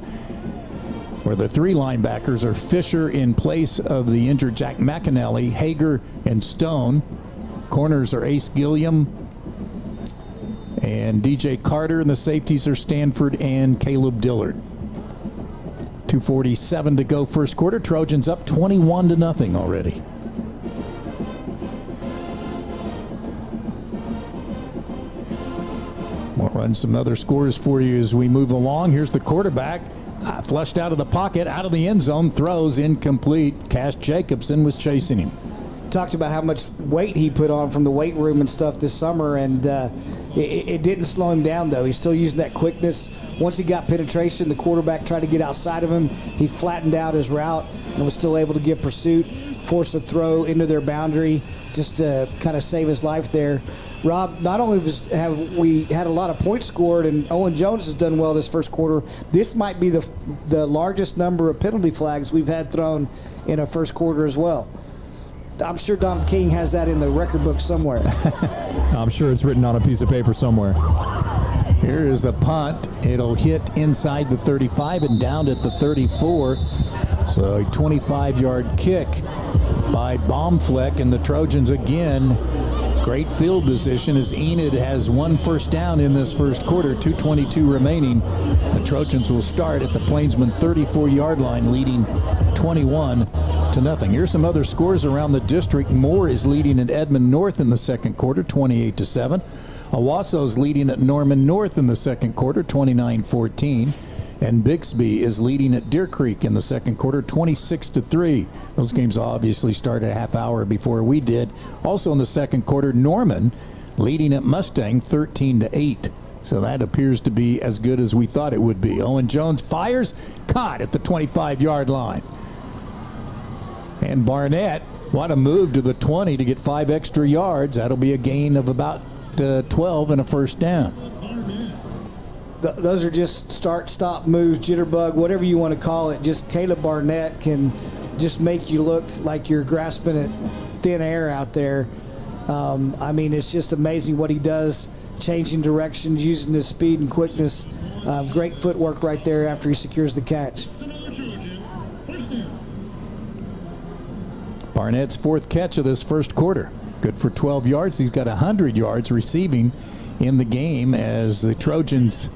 Speaker 2: or the 3 linebackers are Fisher in place of the injured Jack McAnally, Hager, and Stone. Corners are Ace Gilliam and DJ Carter, and the safeties are Stanford and Caleb Dillard. 2:47 to go first quarter. Trojans up 21-0 already. We'll run some other scores for you as we move along. Here's the quarterback. Flushed out of the pocket, out of the end zone, throws incomplete. Cash Jacobson was chasing him.
Speaker 3: Talked about how much weight he put on from the weight room and stuff this summer, and it didn't slow him down, though. He's still using that quickness. Once he got penetration, the quarterback tried to get outside of him. He flattened out his route and was still able to get pursuit, force a throw into their boundary, just to kind of save his life there. Rob, not only have we had a lot of points scored, and Owen Jones has done well this first quarter, this might be the largest number of penalty flags we've had thrown in a first quarter as well. I'm sure Don King has that in the record book somewhere.
Speaker 7: I'm sure it's written on a piece of paper somewhere.
Speaker 2: Here is the punt. It'll hit inside the 35 and down at the 34. So a 25-yard kick by Baumfleck, and the Trojans again. Great field position as Enid has one first down in this first quarter, 2:22 remaining. The Trojans will start at the Plainsmen 34-yard line, leading 21-0. Here's some other scores around the district. Moore is leading at Edmond North in the second quarter, 28-7. Owasso's leading at Norman North in the second quarter, 29-14. And Bixby is leading at Deer Creek in the second quarter, 26-3. Those games obviously started a half hour before we did. Also in the second quarter, Norman leading at Mustang, 13-8. So that appears to be as good as we thought it would be. Owen Jones fires, caught at the 25-yard line. And Barnett, what a move to the 20 to get 5 extra yards. That'll be a gain of about 12 and a first down.
Speaker 3: Those are just start-stop moves, jitterbug, whatever you want to call it. Just Caleb Barnett can just make you look like you're grasping at thin air out there. I mean, it's just amazing what he does, changing directions, using his speed and quickness. Great footwork right there after he secures the catch.
Speaker 2: Barnett's fourth catch of this first quarter. Good for 12 yards. He's got 100 yards receiving in the game as the Trojans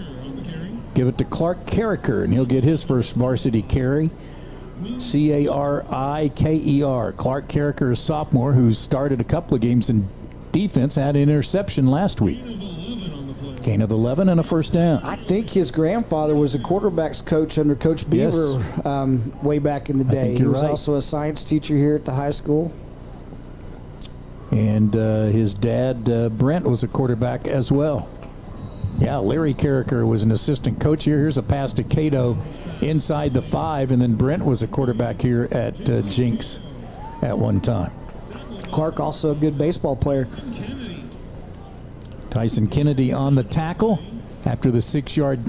Speaker 2: give it to Clark Carriker, and he'll get his first varsity carry. Cariker. Clark Carriker, a sophomore who's started a couple of games in defense, had an interception last week. Gain of 11 and a first down.
Speaker 3: I think his grandfather was a quarterback's coach under Coach Beaver way back in the day. He was also a science teacher here at the high school.
Speaker 2: And his dad, Brent, was a quarterback as well. Yeah, Larry Carriker was an assistant coach here. Here's a pass to Cato inside the 5, and then Brent was a quarterback here at Jenks at one time.
Speaker 3: Clark also a good baseball player.
Speaker 2: Tyson Kennedy on the tackle after the 6-yard.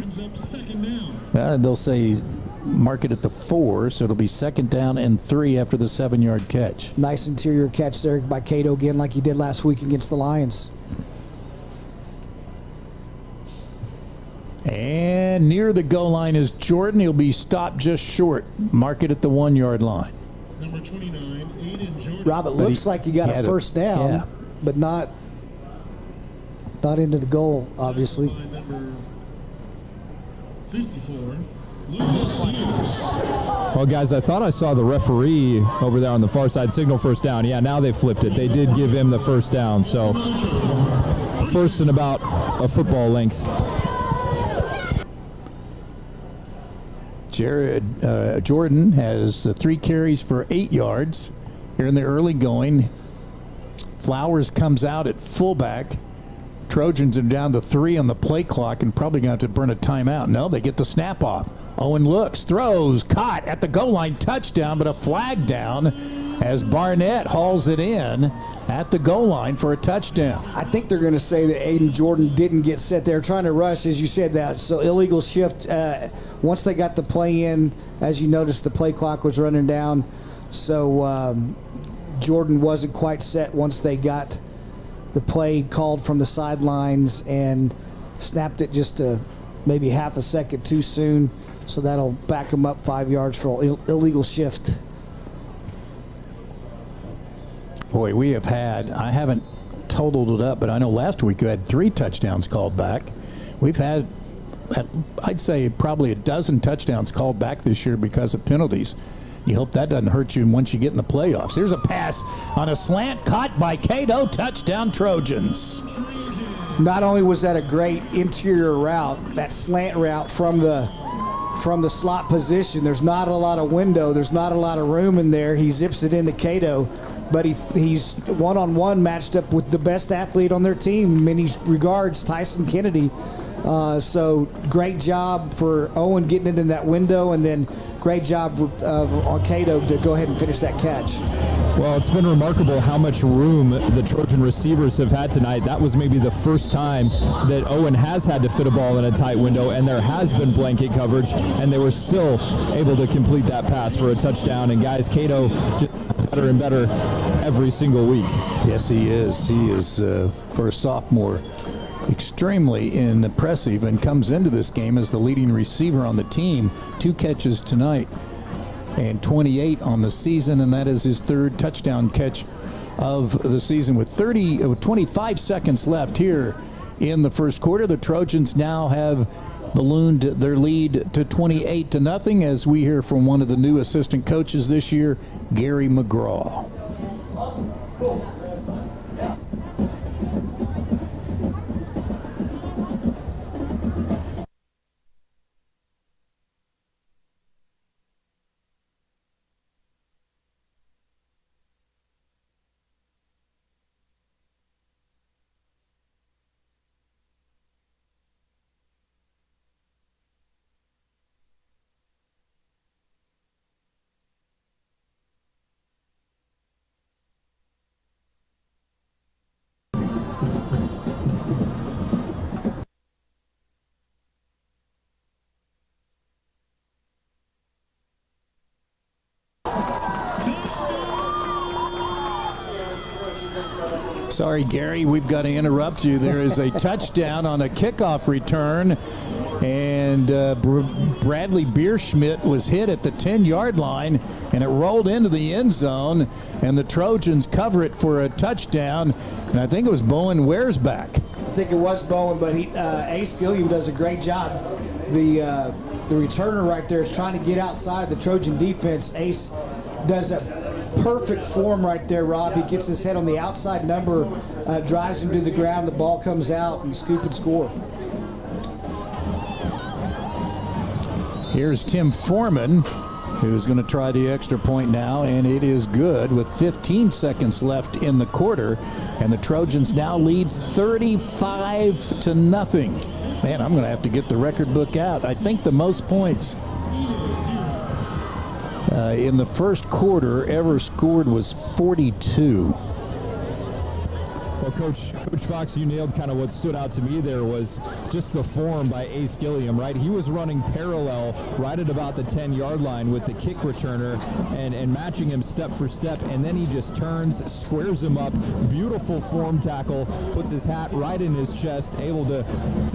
Speaker 2: They'll say mark it at the 4, so it'll be second down and 3 after the 7-yard catch.
Speaker 3: Nice interior catch there by Cato again, like he did last week against the Lions.
Speaker 2: And near the goal line is Jordan. He'll be stopped just short. Mark it at the 1-yard line.
Speaker 6: Number 29, Enid Jordan.
Speaker 3: Rob, it looks like he got a first down, but not into the goal, obviously.
Speaker 6: Number 54.
Speaker 7: Well, guys, I thought I saw the referee over there on the far side signal first down. Yeah, now they flipped it. They did give him the first down. So first and about a football length.
Speaker 2: Jordan has 3 carries for 8 yards here in the early going. Flowers comes out at fullback. Trojans are down to 3 on the play clock and probably going to have to burn a timeout. No, they get the snap off. Owen looks, throws, caught at the goal line, touchdown, but a flag down as Barnett hauls it in at the goal line for a touchdown.
Speaker 3: I think they're going to say that Aiden Jordan didn't get set there trying to rush, as you said that. So illegal shift. Once they got the play in, as you noticed, the play clock was running down. So Jordan wasn't quite set once they got the play called from the sidelines and snapped it just maybe half a second too soon. So that'll back him up 5 yards for illegal shift.
Speaker 2: Boy, we have had, I haven't totaled it up, but I know last week we had 3 touchdowns called back. We've had, I'd say, probably a dozen touchdowns called back this year because of penalties. You hope that doesn't hurt you once you get in the playoffs. Here's a pass on a slant caught by Cato. Touchdown, Trojans.
Speaker 3: Not only was that a great interior route, that slant route from the from the slot position. There's not a lot of window. There's not a lot of room in there. He zips it into Cato, but he's one-on-one matched up with the best athlete on their team in many regards, Tyson Kennedy. So great job for Owen getting it in that window, and then great job on Cato to go ahead and finish that catch.
Speaker 7: Well, it's been remarkable how much room the Trojan receivers have had tonight. That was maybe the first time that Owen has had to fit a ball in a tight window, and there has been blanket coverage, and they were still able to complete that pass for a touchdown. And guys, Cato just better and better every single week.
Speaker 2: Yes, he is. He is, for a sophomore, extremely impressive, and comes into this game as the leading receiver on the team. 2 catches tonight and 28 on the season, and that is his 3rd touchdown catch of the season. With 25 seconds left here in the first quarter, the Trojans now have ballooned their lead to 28-0, as we hear from one of the new assistant coaches this year, Gary McGraw.
Speaker 3: Awesome. Cool.
Speaker 2: Sorry, Gary, we've got to interrupt you. There is a touchdown on a kickoff return, and Bradley Bierschmidt was hit at the 10-yard line, and it rolled into the end zone, and the Trojans cover it for a touchdown, and I think it was Bowen Wearsback.
Speaker 3: I think it was Bowen, but Ace Gilliam does a great job. The returner right there is trying to get outside of the Trojan defense. Ace does a perfect form right there, Rob. He gets his head on the outside number, drives him to the ground, the ball comes out, and scoop and score.
Speaker 2: Here's Tim Foreman, who's going to try the extra point now, and it is good with 15 seconds left in the quarter, and the Trojans now lead 35-0. Man, I'm going to have to get the record book out. I think the most points in the first quarter ever scored was 42.
Speaker 7: Well, Coach Fox, you nailed kind of what stood out to me there was just the form by Ace Gilliam, right? He was running parallel right at about the 10-yard line with the kick returner and matching him step for step, and then he just turns, squares him up, beautiful form tackle, puts his hat right in his chest, able to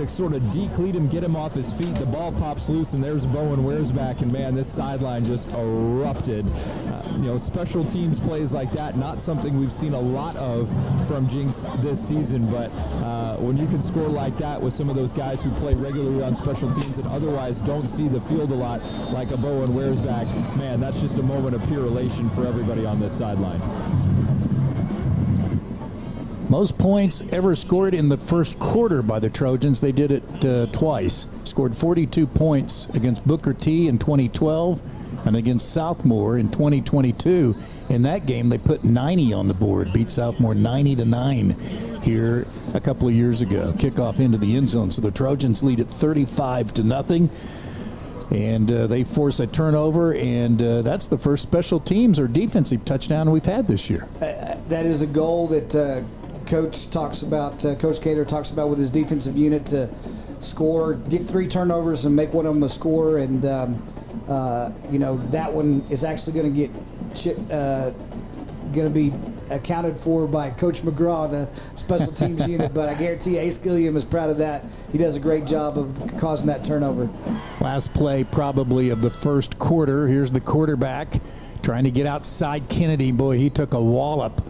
Speaker 7: sort of decleat him, get him off his feet. The ball pops loose, and there's Bowen Wearsback, and man, this sideline just erupted. Special teams plays like that, not something we've seen a lot of from Jenks this season, but when you can score like that with some of those guys who play regularly on special teams and otherwise don't see the field a lot, like a Bowen Wearsback, man, that's just a moment of pure elation for everybody on this sideline.
Speaker 2: Most points ever scored in the first quarter by the Trojans. They did it twice. Scored 42 points against Booker T in 2012 and against Southmore in 2022. In that game, they put 90 on the board, beat Southmore 90-9 here a couple of years ago. Kickoff into the end zone. So the Trojans lead at 35-0. And they force a turnover, and that's the first special teams or defensive touchdown we've had this year.
Speaker 3: That is a goal that Coach Cater talks about with his defensive unit, to score, get 3 turnovers and make one of them a score. And that one is actually going to be accounted for by Coach McGraw, the special teams unit. But I guarantee Ace Gilliam is proud of that. He does a great job of causing that turnover.
Speaker 2: Last play probably of the first quarter. Here's the quarterback trying to get outside Kennedy. Boy, he took a wallop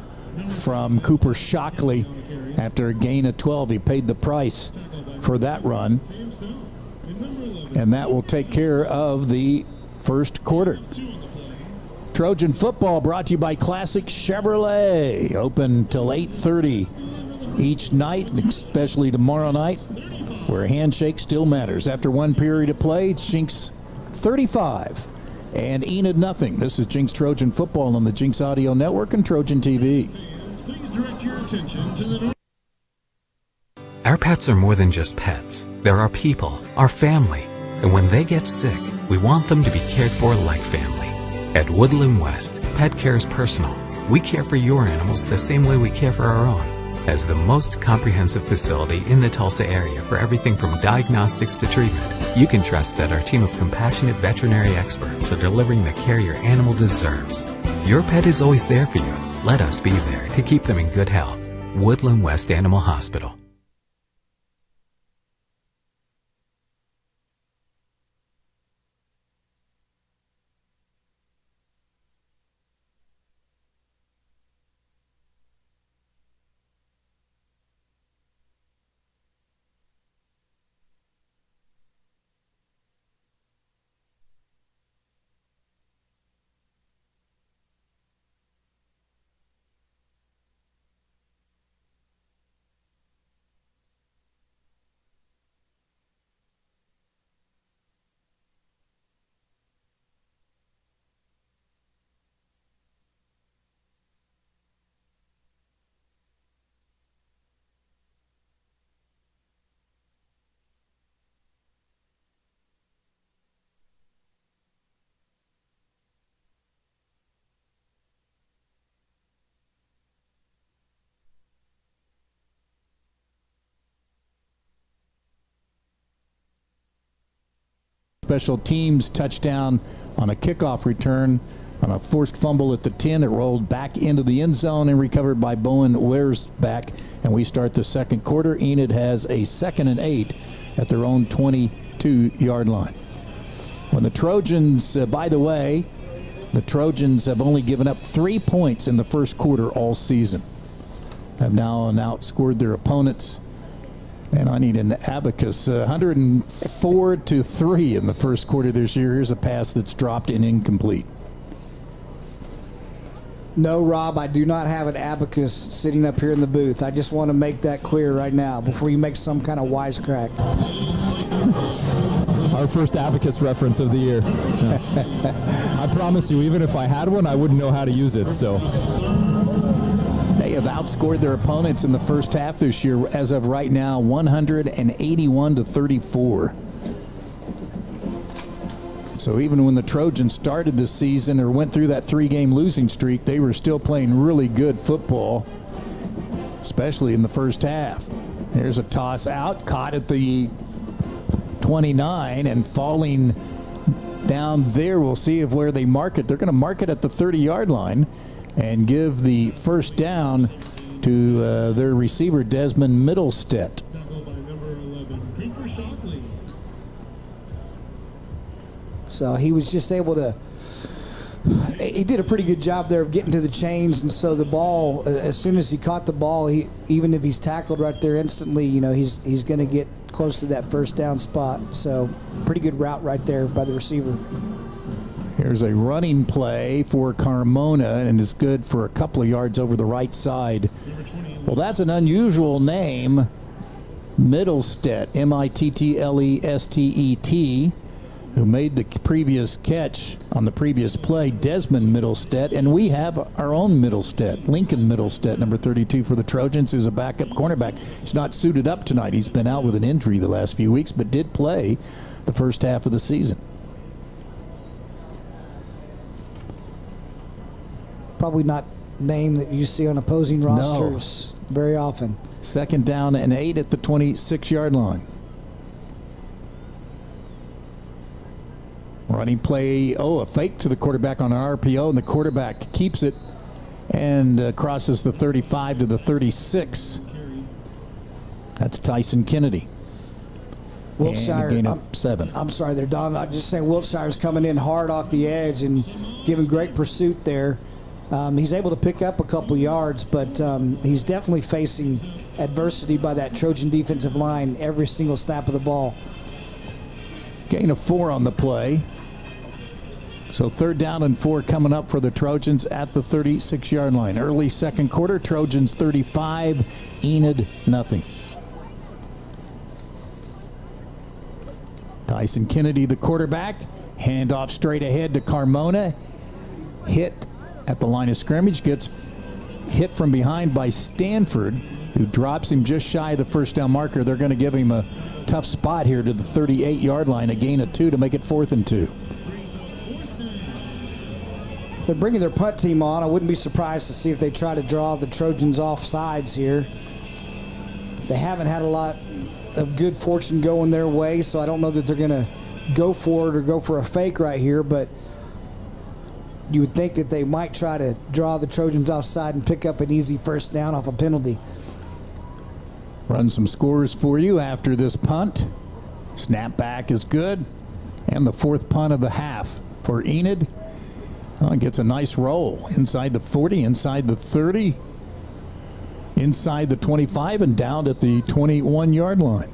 Speaker 2: from Cooper Shockley after a gain of 12. He paid the price for that run. And that will take care of the first quarter. Trojan football brought to you by Classic Chevrolet. Open till 8:30 each night, especially tomorrow night, where a handshake still matters. After one period of play, Jenks 35. And Enid nothing. This is Jenks Trojan football on the Jenks Audio Network and Trojan TV.
Speaker 6: Please direct your attention to the
Speaker 4: Our pets are more than just pets. They're our people, our family. And when they get sick, we want them to be cared for like family. At Woodland West, pet care is personal. We care for your animals the same way we care for our own. As the most comprehensive facility in the Tulsa area for everything from diagnostics to treatment, you can trust that our team of compassionate veterinary experts are delivering the care your animal deserves. Your pet is always there for you. Let us be there to keep them in good health. Woodland West Animal Hospital.
Speaker 2: Special teams touchdown on a kickoff return on a forced fumble at the 10. It rolled back into the end zone and recovered by Bowen Wearsback. And we start the second quarter. Enid has a 2nd and 8 at their own 22-yard line. When the Trojans, by the way, the Trojans have only given up 3 points in the first quarter all season. Have now outscored their opponents. And I need an abacus. 104-3 in the first quarter this year. Here's a pass that's dropped and incomplete.
Speaker 3: No, Rob, I do not have an abacus sitting up here in the booth. I just want to make that clear right now before you make some kind of wisecrack.
Speaker 7: Our first abacus reference of the year. I promise you, even if I had one, I wouldn't know how to use it. So
Speaker 2: they have outscored their opponents in the first half this year, as of right now, 181-34. So even when the Trojans started this season or went through that 3-game losing streak, they were still playing really good football, especially in the first half. Here's a toss out, caught at the 29 and falling down there. We'll see if where they mark it. They're going to mark it at the 30-yard line and give the first down to their receiver, Desmond Middlestead.
Speaker 3: So he was just able to, he did a pretty good job there of getting to the chains, and so the ball, as soon as he caught the ball, even if he's tackled right there instantly, he's going to get close to that first down spot. So pretty good route right there by the receiver.
Speaker 2: Here's a running play for Carmona, and it's good for a couple of yards over the right side. Well, that's an unusual name, Middlestead, Mittlestet, who made the previous catch on the previous play, Desmond Middlestead, and we have our own Middlestead, Lincoln Middlestead, number 32 for the Trojans, who's a backup cornerback. He's not suited up tonight. He's been out with an injury the last few weeks, but did play the first half of the season.
Speaker 3: Probably not a name that you see on opposing rosters very often.
Speaker 2: 2nd down and 8 at the 26-yard line. Running play, a fake to the quarterback on an RPO, and the quarterback keeps it and crosses the 35 to the 36. That's Tyson Kennedy.
Speaker 3: Wiltshire,
Speaker 2: gain of 7.
Speaker 3: I'm sorry there, Don. I'm just saying Wiltshire's coming in hard off the edge and giving great pursuit there. He's able to pick up a couple yards, but he's definitely facing adversity by that Trojan defensive line every single snap of the ball.
Speaker 2: Gain of 4 on the play. So 3rd down and 4 coming up for the Trojans at the 36-yard line. Early second quarter, Trojans 35, Enid nothing. Tyson Kennedy, the quarterback, Handoff straight ahead to Carmona. Hit at the line of scrimmage. Gets hit from behind by Stanford, who drops him just shy of the first down marker. They're going to give him a tough spot here to the 38-yard line, a gain of 2 to make it 4th and 2.
Speaker 3: They're bringing their punt team on. I wouldn't be surprised to see if they try to draw the Trojans off sides here. They haven't had a lot of good fortune going their way, so I don't know that they're going to go for it or go for a fake right here, but you would think that they might try to draw the Trojans offside and pick up an easy first down off a penalty.
Speaker 2: Run some scores for you after this punt. Snap back is good. And the 4th punt of the half for Enid. Gets a nice roll inside the 40, inside the 30, inside the 25, and down at the 21-yard line.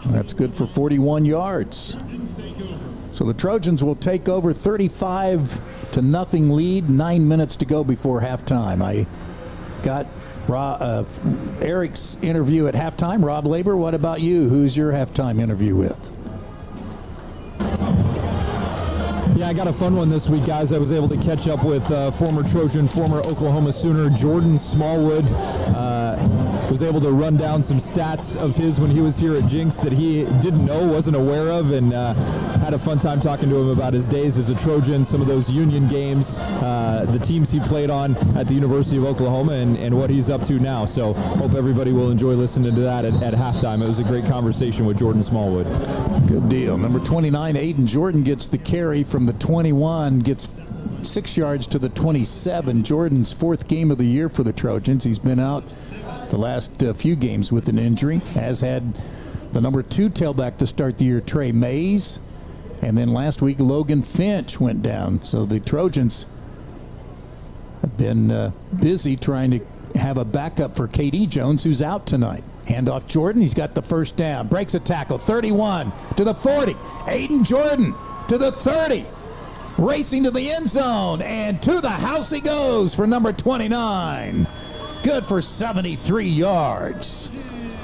Speaker 2: That's good for 41 yards. So the Trojans will take over 35-0 lead. 9 minutes to go before halftime. I got Eric's interview at halftime. Rob Labor, what about you? Who's your halftime interview with?
Speaker 7: Yeah, I got a fun one this week, guys. I was able to catch up with former Trojan, former Oklahoma Sooner, Jordan Smallwood. Was able to run down some stats of his when he was here at Jenks that he didn't know, wasn't aware of, and had a fun time talking to him about his days as a Trojan, some of those Union games, the teams he played on at the University of Oklahoma, and what he's up to now. So hope everybody will enjoy listening to that at halftime. It was a great conversation with Jordan Smallwood.
Speaker 2: Good deal. Number 29, Aiden Jordan gets the carry from the 21, gets 6 yards to the 27. Jordan's 4th game of the year for the Trojans. He's been out the last few games with an injury, as had the number 2 tailback to start the year, Trey Mays. And then last week, Logan Finch went down. So the Trojans have been busy trying to have a backup for K.D. Jones, who's out tonight. Handoff Jordan. He's got the first down. Breaks a tackle. 31 to the 40. Aiden Jordan to the 30. Racing to the end zone. And to the house he goes for number 29. Good for 73 yards.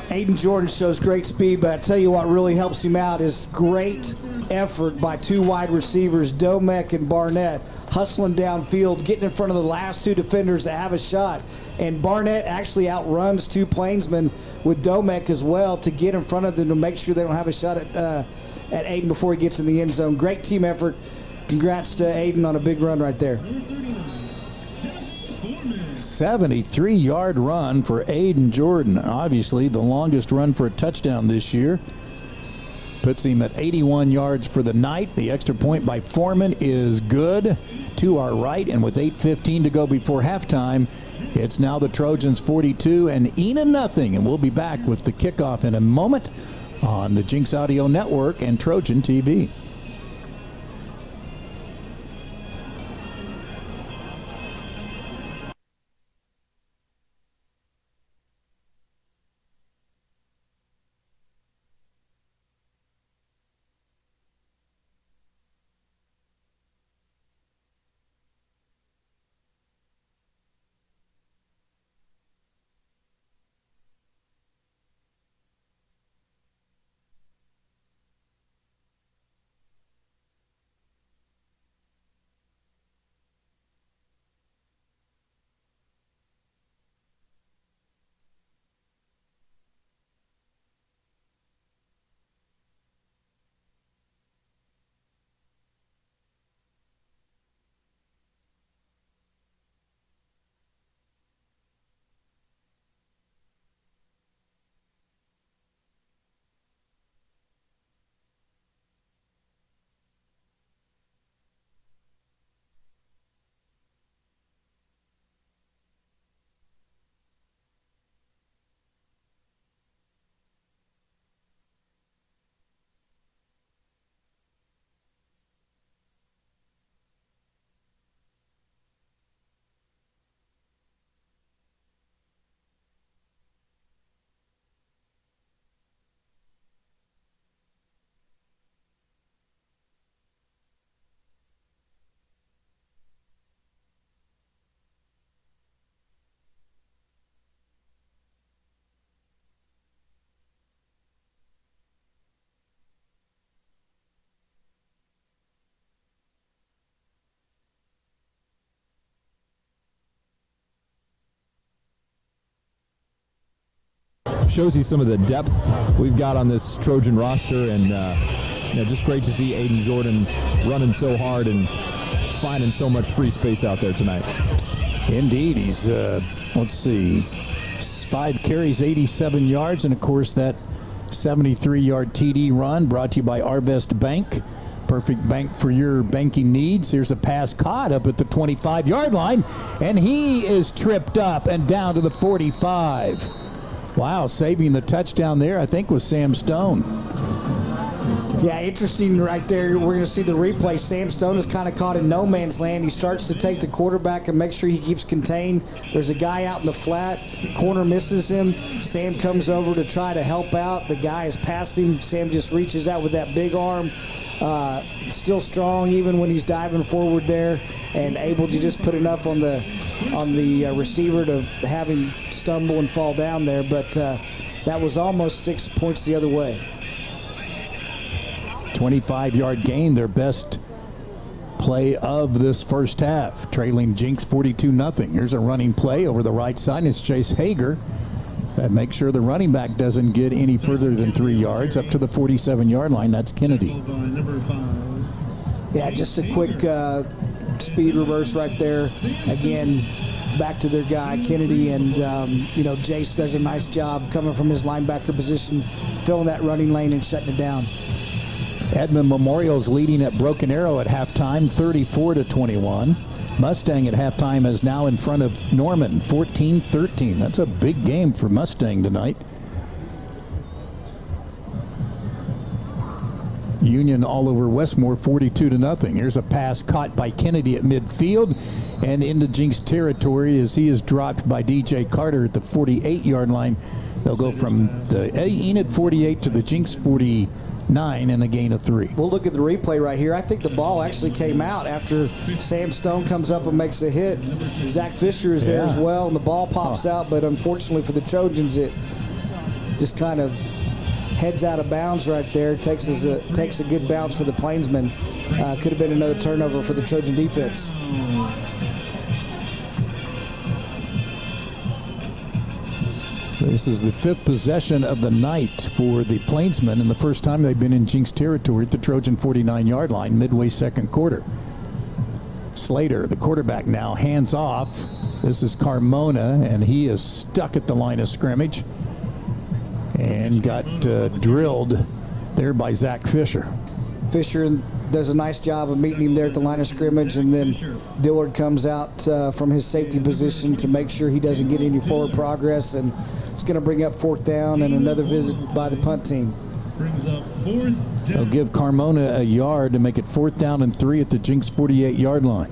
Speaker 3: Aiden Jordan shows great speed, but I tell you what really helps him out is great effort by 2 wide receivers, Domek and Barnett, hustling downfield, getting in front of the last 2 defenders that have a shot. And Barnett actually outruns 2 Plainsmen with Domek as well to get in front of them to make sure they don't have a shot at Aiden before he gets in the end zone. Great team effort. Congrats to Aiden on a big run right there.
Speaker 2: 73-yard run for Aiden Jordan. Obviously the longest run for a touchdown this year. Puts him at 81 yards for the night. The extra point by Foreman is good to our right. And with 8:15 to go before halftime, it's now the Trojans 42 and Enid nothing. And we'll be back with the kickoff in a moment on the Jenks Audio Network and Trojan TV.
Speaker 7: shows you some of the depth we've got on this Trojan roster, and just great to see Aiden Jordan running so hard and finding so much free space out there tonight.
Speaker 2: Indeed, he's 5 carries, 87 yards, and of course that 73-yard TD run brought to you by Arvest Bank. Perfect bank for your banking needs. Here's a pass caught up at the 25-yard line, and he is tripped up and down to the 45. Wow, saving the touchdown there, I think, was Sam Stone.
Speaker 3: Yeah, interesting right there. We're going to see the replay. Sam Stone is kind of caught in no man's land. He starts to take the quarterback and make sure he keeps contained. There's a guy out in the flat. Corner misses him. Sam comes over to try to help out. The guy is past him. Sam just reaches out with that big arm. Still strong even when he's diving forward there, and able to just put enough on the receiver to have him stumble and fall down there. But that was almost 6 points the other way.
Speaker 2: 25-yard gain, their best play of this first half, trailing Jenks 42-0. Here's a running play over the right side. It's Chase Hager. Make sure the running back doesn't get any further than 3 yards up to the 47-yard line. That's Kennedy.
Speaker 3: Yeah, just a quick speed reverse right there. Again, back to their guy, Kennedy, and, Jace does a nice job coming from his linebacker position, filling that running lane and shutting it down.
Speaker 2: Edmond Memorial's leading at Broken Arrow at halftime, 34-21. Mustang at halftime is now in front of Norman, 14-13. That's a big game for Mustang tonight. Union all over Westmore, 42-0. Here's a pass caught by Kennedy at midfield and into Jenks territory as he is dropped by DJ Carter at the 48-yard line. They'll go from the Enid 48 to the Jenks 49 and a gain of 3.
Speaker 3: We'll look at the replay right here. I think the ball actually came out after Sam Stone comes up and makes a hit. Zach Fisher is there as well, and the ball pops out, but unfortunately for the Trojans, it just kind of heads out of bounds right there. Takes a good bounce for the Plainsmen. Could have been another turnover for the Trojan defense.
Speaker 2: This is the 5th possession of the night for the Plainsmen, and the first time they've been in Jenks territory at the Trojan 49-yard line, midway second quarter. Slater, the quarterback now, hands off. This is Carmona, and he is stuck at the line of scrimmage and got drilled there by Zach Fisher.
Speaker 3: Fisher does a nice job of meeting him there at the line of scrimmage, and then Dillard comes out from his safety position to make sure he doesn't get any forward progress, and it's going to bring up 4th down and another visit by the punt team.
Speaker 2: They'll give Carmona a yard to make it 4th down and 3 at the Jenks 48-yard line.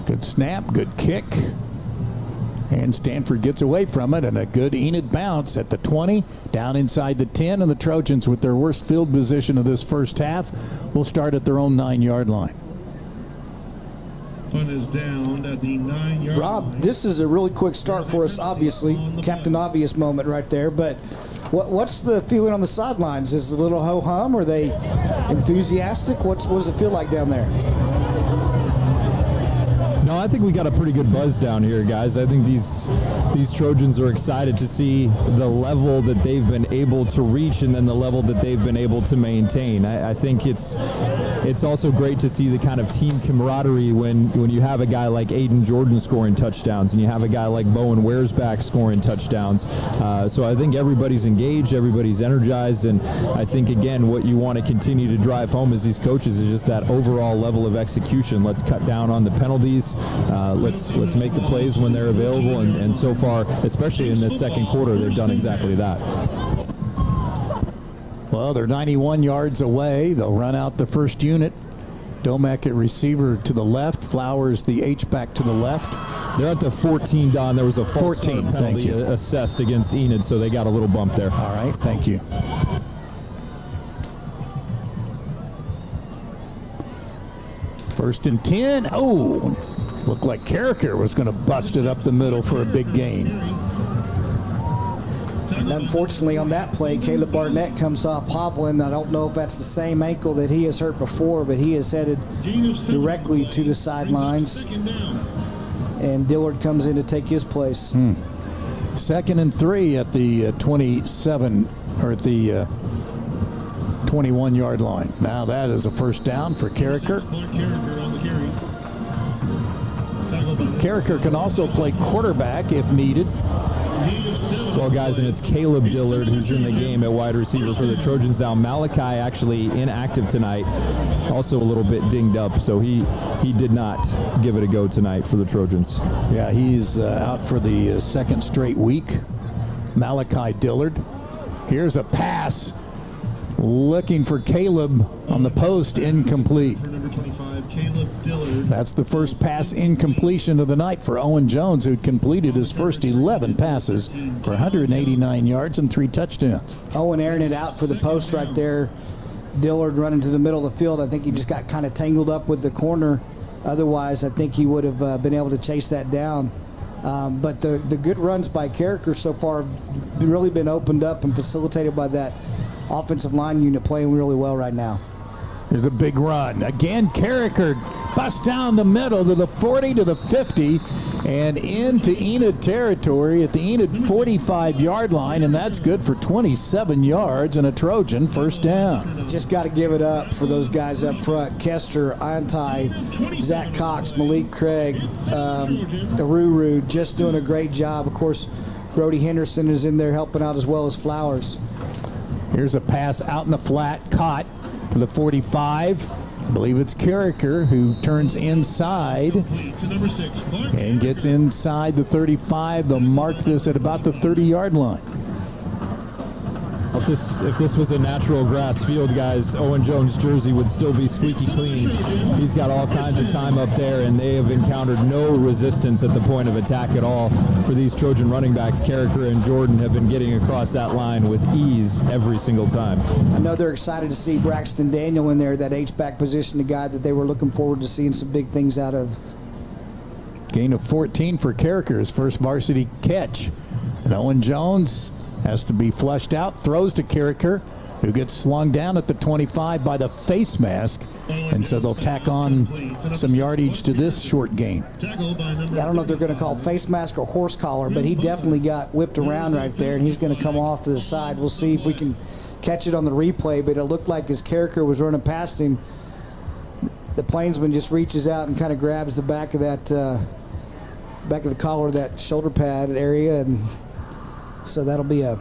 Speaker 2: Good snap, good kick. And Stanford gets away from it, and a good Enid bounce at the 20, down inside the 10, and the Trojans, with their worst field position of this first half, will start at their own 9-yard line.
Speaker 6: Punt is down at the 9-yard line.
Speaker 3: Rob, this is a really quick start for us, obviously. Captain Obvious moment right there, but what's the feeling on the sidelines? Is it a little ho-hum? Are they enthusiastic? What does it feel like down there?
Speaker 7: No, I think we got a pretty good buzz down here, guys. I think these Trojans are excited to see the level that they've been able to reach and then the level that they've been able to maintain. I think it's also great to see the kind of team camaraderie when you have a guy like Aiden Jordan scoring touchdowns and you have a guy like Bowen Wearsback scoring touchdowns. So I think everybody's engaged, everybody's energized, and I think, again, what you want to continue to drive home as these coaches is just that overall level of execution. Let's cut down on the penalties. Let's make the plays when they're available, and so far, especially in this second quarter, they've done exactly that.
Speaker 2: Well, they're 91 yards away. They'll run out the first unit. Domek at receiver to the left. Flowers the H-back to the left.
Speaker 7: They're at the 14, Don. There was a false
Speaker 2: 14,
Speaker 7: start penalty assessed against Enid, so they got a little bump there.
Speaker 2: All right, thank you. First and 10. Oh, looked like Carricker was going to bust it up the middle for a big gain.
Speaker 3: And unfortunately on that play, Caleb Barnett comes off hobbling. I don't know if that's the same ankle that he has hurt before, but he is headed directly to the sidelines. And Dillard comes in to take his place.
Speaker 2: 2nd and 3 at the 27 or at the 21-yard line. Now that is a first down for Carricker. Carricker can also play quarterback if needed.
Speaker 7: Well, guys, and it's Caleb Dillard who's in the game at wide receiver for the Trojans now. Malachi actually inactive tonight, also a little bit dinged up, so he did not give it a go tonight for the Trojans.
Speaker 2: Yeah, he's out for the second straight week. Malachi Dillard. Here's a pass. Looking for Caleb on the post, incomplete. That's the first pass incompletion of the night for Owen Jones, who'd completed his first 11 passes for 189 yards and 3 touchdowns.
Speaker 3: Owen airing it out for the post right there. Dillard running to the middle of the field. I think he just got kind of tangled up with the corner. Otherwise, I think he would have been able to chase that down. But the good runs by Carricker so far have really been opened up and facilitated by that offensive line unit playing really well right now.
Speaker 2: There's a big run. Again, Carricker busts down the middle to the 40, to the 50, and into Enid territory at the Enid 45-yard line, and that's good for 27 yards and a Trojan first down.
Speaker 3: Just got to give it up for those guys up front. Kester, Antai, Zach Cox, Malik Craig, Aruru, just doing a great job. Of course, Brody Henderson is in there helping out as well as Flowers.
Speaker 2: Here's a pass out in the flat, caught to the 45. I believe it's Carricker who turns inside and gets inside the 35. They'll mark this at about the 30-yard line.
Speaker 7: If this was a natural grass field, guys, Owen Jones' jersey would still be squeaky clean. He's got all kinds of time up there, and they have encountered no resistance at the point of attack at all for these Trojan running backs. Carricker and Jordan have been getting across that line with ease every single time.
Speaker 3: I know they're excited to see Braxton Daniel in there, that H-back position, the guy that they were looking forward to seeing some big things out of.
Speaker 2: Gain of 14 for Carricker's first varsity catch. And Owen Jones has to be flushed out, throws to Carricker, who gets slung down at the 25 by the face mask, and so they'll tack on some yardage to this short gain.
Speaker 3: I don't know if they're going to call face mask or horse collar, but he definitely got whipped around right there, and he's going to come off to the side. We'll see if we can catch it on the replay, but it looked like as Carricker was running past him, the Plainsman just reaches out and kind of grabs the back of that back of the collar, that shoulder pad area, and so that'll be a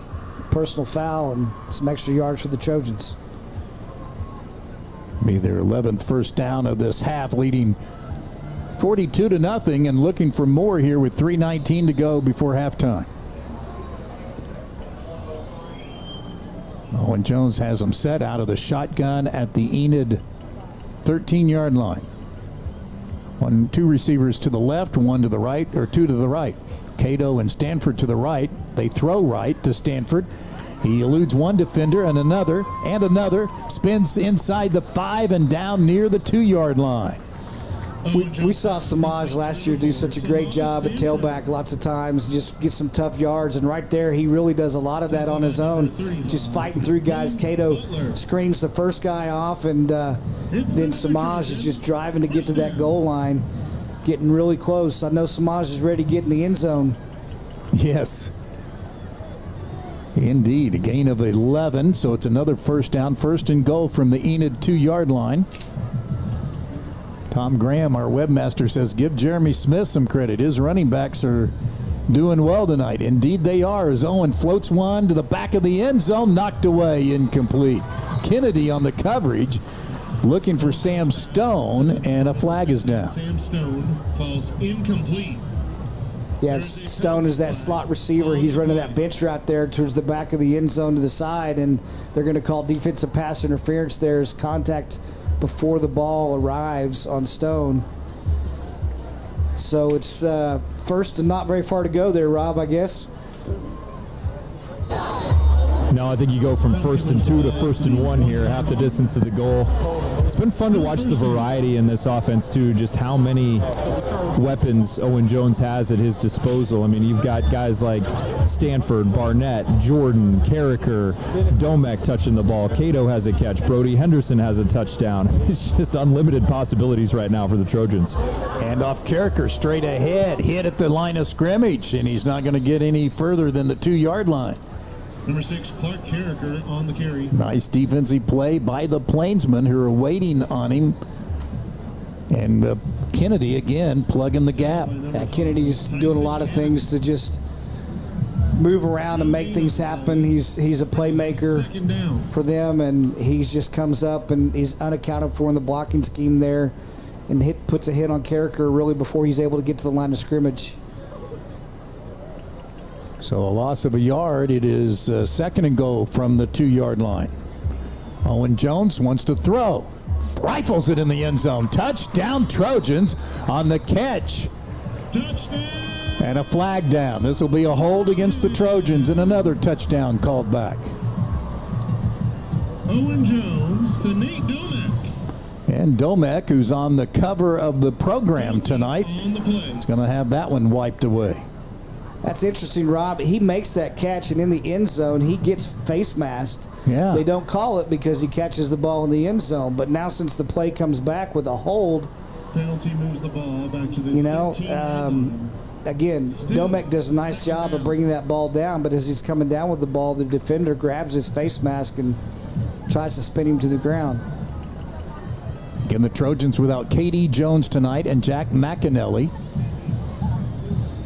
Speaker 3: personal foul and some extra yards for the Trojans.
Speaker 2: Be their 11th first down of this half, leading 42-0 and looking for more here with 3:19 to go before halftime. Owen Jones has them set out of the shotgun at the Enid 13-yard line. Two receivers to the left, one to the right, or two to the right. Cato and Stanford to the right. They throw right to Stanford. He eludes one defender and another, spins inside the 5 and down near the 2-yard line.
Speaker 3: We saw Samaj last year do such a great job at tailback lots of times, just get some tough yards, and right there he really does a lot of that on his own, just fighting through guys. Cato screens the first guy off, and then Samaj is just driving to get to that goal line, getting really close. I know Samaj is ready to get in the end zone.
Speaker 2: Yes. Indeed, a gain of 11, so it's another first down, first and goal from the Enid 2-yard line. Tom Graham, our webmaster, says give Jeremy Smith some credit. His running backs are doing well tonight. Indeed they are, as Owen floats one to the back of the end zone, knocked away, incomplete. Kennedy on the coverage, looking for Sam Stone, and a flag is down.
Speaker 6: Sam Stone falls incomplete.
Speaker 3: Yeah, Stone is that slot receiver. He's running that bench route there towards the back of the end zone to the side, and they're going to call defensive pass interference there as contact before the ball arrives on Stone. So it's first and not very far to go there, Rob, I guess.
Speaker 7: No, I think you go from 1st and 2 to 1st and 1 here, half the distance to the goal. It's been fun to watch the variety in this offense, too, just how many weapons Owen Jones has at his disposal. I mean, you've got guys like Stanford, Barnett, Jordan, Carricker, Domek touching the ball. Cato has a catch. Brody Henderson has a touchdown. It's just unlimited possibilities right now for the Trojans.
Speaker 2: Hand off Carricker straight ahead, hit at the line of scrimmage, and he's not going to get any further than the 2-yard line.
Speaker 6: Number 6, Clark Carricker on the carry.
Speaker 2: Nice defensive play by the Plainsmen, who are waiting on him. And Kennedy again plugging the gap.
Speaker 3: Kennedy's doing a lot of things to just move around and make things happen. He's a playmaker for them, and he just comes up and he's unaccounted for in the blocking scheme there, and puts a hit on Carricker really before he's able to get to the line of scrimmage.
Speaker 2: So a loss of a yard. It is second and goal from the 2-yard line. Owen Jones wants to throw. Rifles it in the end zone. Touchdown Trojans on the catch.
Speaker 6: Touchdown!
Speaker 2: And a flag down. This will be a hold against the Trojans, and another touchdown called back.
Speaker 6: Owen Jones to Nate Domek.
Speaker 2: And Domek, who's on the cover of the program tonight, is going to have that one wiped away.
Speaker 3: That's interesting, Rob. He makes that catch, and in the end zone, he gets face masked.
Speaker 2: Yeah.
Speaker 3: They don't call it because he catches the ball in the end zone. But now, since the play comes back with a hold,
Speaker 6: penalty moves the ball back to the
Speaker 3: again, Domek does a nice job of bringing that ball down. But as he's coming down with the ball, the defender grabs his face mask and tries to spin him to the ground.
Speaker 2: Again, the Trojans without K.D. Jones tonight and Jack McAnally.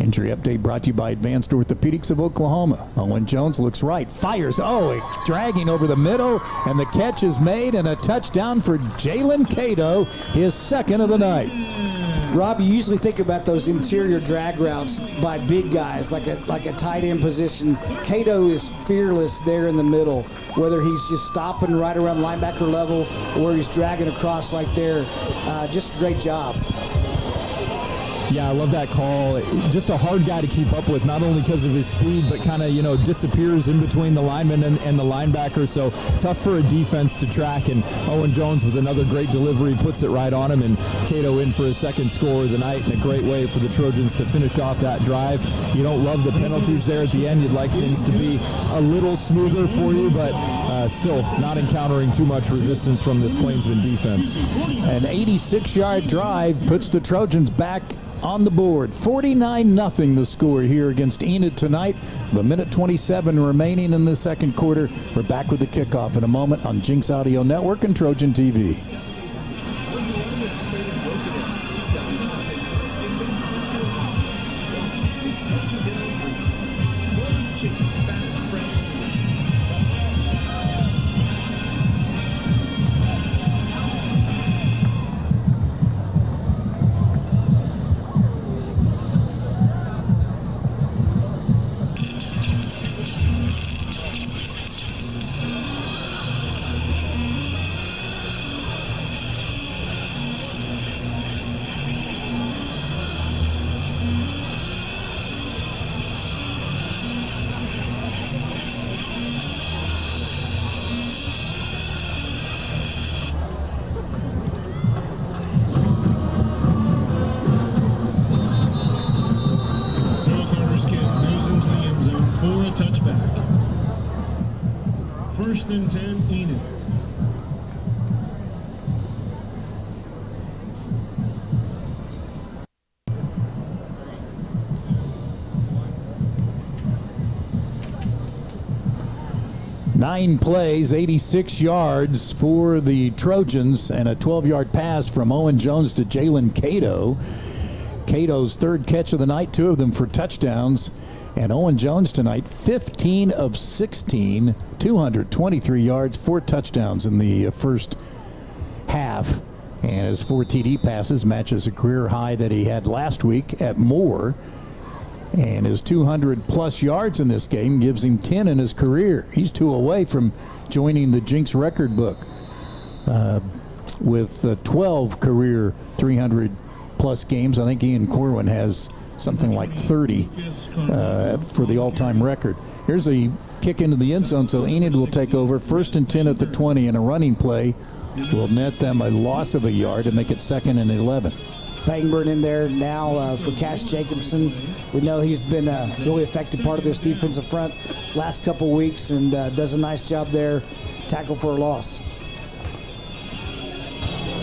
Speaker 2: Injury update brought to you by Advanced Orthopedics of Oklahoma. Owen Jones looks right, fires, dragging over the middle, and the catch is made, and a touchdown for Jalen Cato, his second of the night.
Speaker 3: Rob, you usually think about those interior drag routes by big guys, like a tight end position. Cato is fearless there in the middle, whether he's just stopping right around linebacker level or he's dragging across like there. Just a great job.
Speaker 7: Yeah, I love that call. Just a hard guy to keep up with, not only because of his speed, but kind of, disappears in between the lineman and the linebacker. So tough for a defense to track. And Owen Jones with another great delivery puts it right on him. And Cato in for his second score of the night, and a great way for the Trojans to finish off that drive. You don't love the penalties there at the end. You'd like things to be a little smoother for you, but still not encountering too much resistance from this Plainsman defense.
Speaker 2: An 86-yard drive puts the Trojans back on the board. 49-0 the score here against Enid tonight. The minute 27 remaining in the second quarter. We're back with the kickoff in a moment on Jenks Audio Network and Trojan TV.
Speaker 6: First and 10, Enid.
Speaker 2: Nine plays, 86 yards for the Trojans, and a 12-yard pass from Owen Jones to Jalen Cato. Cato's third catch of the night, 2 of them for touchdowns. And Owen Jones tonight, 15 of 16, 223 yards, 4 touchdowns in the first half. And his 4 TD passes matches a career high that he had last week at Moore. And his 200-plus yards in this game gives him 10 in his career. He's 2 away from joining the Jenks record book with 12 career 300-plus games. I think Ian Corwin has something like 30 for the all-time record. Here's a kick into the end zone, so Enid will take over. First and 10 at the 20, and a running play will net them a loss of a yard to make it 2nd and 11.
Speaker 3: Bangburn in there now for Cash Jacobson. We know he's been a really effective part of this defensive front last couple weeks and does a nice job there. Tackle for a loss.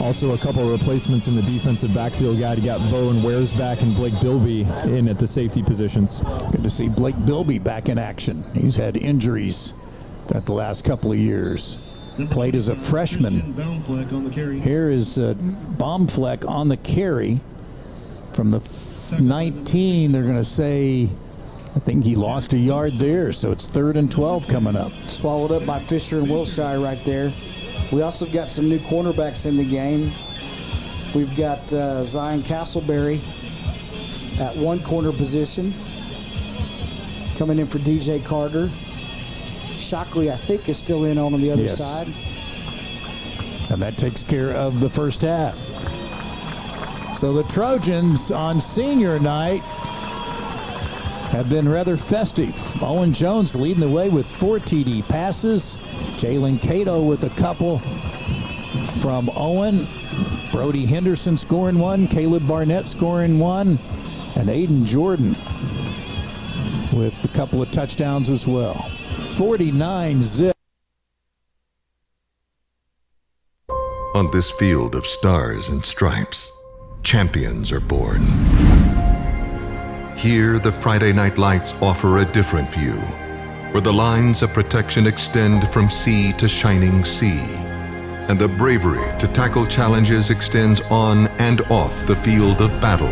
Speaker 7: Also a couple of replacements in the defensive backfield guy. You got Bowen Wares back and Blake Bilby in at the safety positions.
Speaker 2: Good to see Blake Bilby back in action. He's had injuries that the last couple of years. Played as a freshman. Here is Baumfleck on the carry from the 19. They're going to say, I think he lost a yard there, so it's 3rd and 12 coming up.
Speaker 3: Swallowed up by Fisher and Wilshire right there. We also got some new cornerbacks in the game. We've got Zion Castleberry at one corner position, coming in for DJ Carter. Shockley, I think, is still in on the other side.
Speaker 2: And that takes care of the first half. So the Trojans on senior night have been rather festive. Owen Jones leading the way with 4 TD passes. Jalen Cato with a couple from Owen. Brody Henderson scoring 1. Caleb Barnett scoring 1. And Aiden Jordan with a couple of touchdowns as well. 49-zip.
Speaker 1: On this field of stars and stripes, champions are born. Here, the Friday night lights offer a different view, where the lines of protection extend from sea to shining sea, and the bravery to tackle challenges extends on and off the field of battle.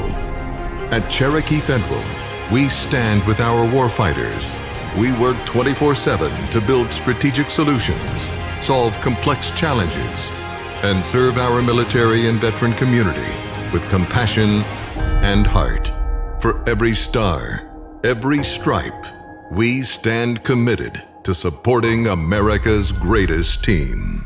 Speaker 1: At Cherokee Federal, we stand with our warfighters. We work 24/7 to build strategic solutions, solve complex challenges, and serve our military and veteran community with compassion and heart. For every star, every stripe, we stand committed to supporting America's greatest team.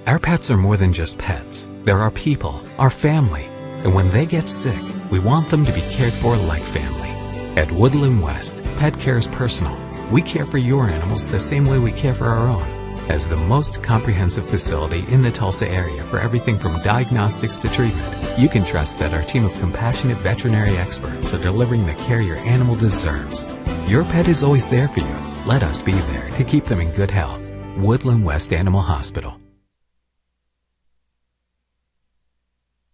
Speaker 4: Our pets are more than just pets. They're our people, our family. And when they get sick, we want them to be cared for like family. At Woodland West, pet care is personal. We care for your animals the same way we care for our own. As the most comprehensive facility in the Tulsa area for everything from diagnostics to treatment, you can trust that our team of compassionate veterinary experts are delivering the care your animal deserves. Your pet is always there for you. Let us be there to keep them in good health. Woodland West Animal Hospital.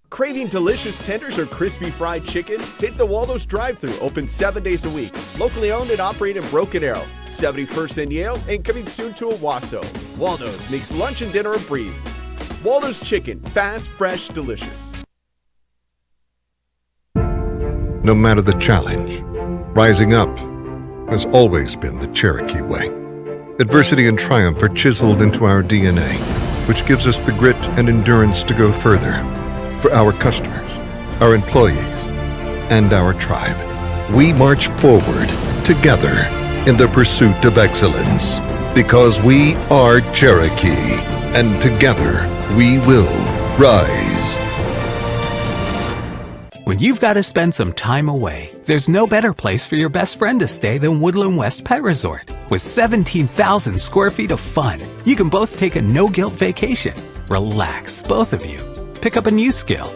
Speaker 5: Craving delicious tenders or crispy fried chicken? Hit the Waldo's drive-thru, open 7 days a week. Locally owned and operated in Broken Arrow, 71st and Yale, and coming soon to Owasso. Waldo's makes lunch and dinner a breeze. Waldo's Chicken, fast, fresh, delicious.
Speaker 1: No matter the challenge, rising up has always been the Cherokee way. Adversity and triumph are chiseled into our DNA, which gives us the grit and endurance to go further. For our customers, our employees, and our tribe, we march forward together in the pursuit of excellence, because we are Cherokee, and together we will rise.
Speaker 4: When you've got to spend some time away, there's no better place for your best friend to stay than Woodland West Pet Resort. With 17,000 square feet of fun, you can both take a no-guilt vacation. Relax, both of you. Pick up a new skill.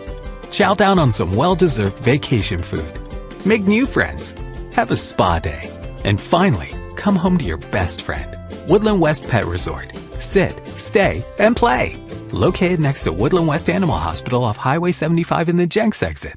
Speaker 4: Chow down on some well-deserved vacation food. Make new friends. Have a spa day. And finally, come home to your best friend. Woodland West Pet Resort. Sit, stay, and play. Located next to Woodland West Animal Hospital off Highway 75 in the Jenks exit.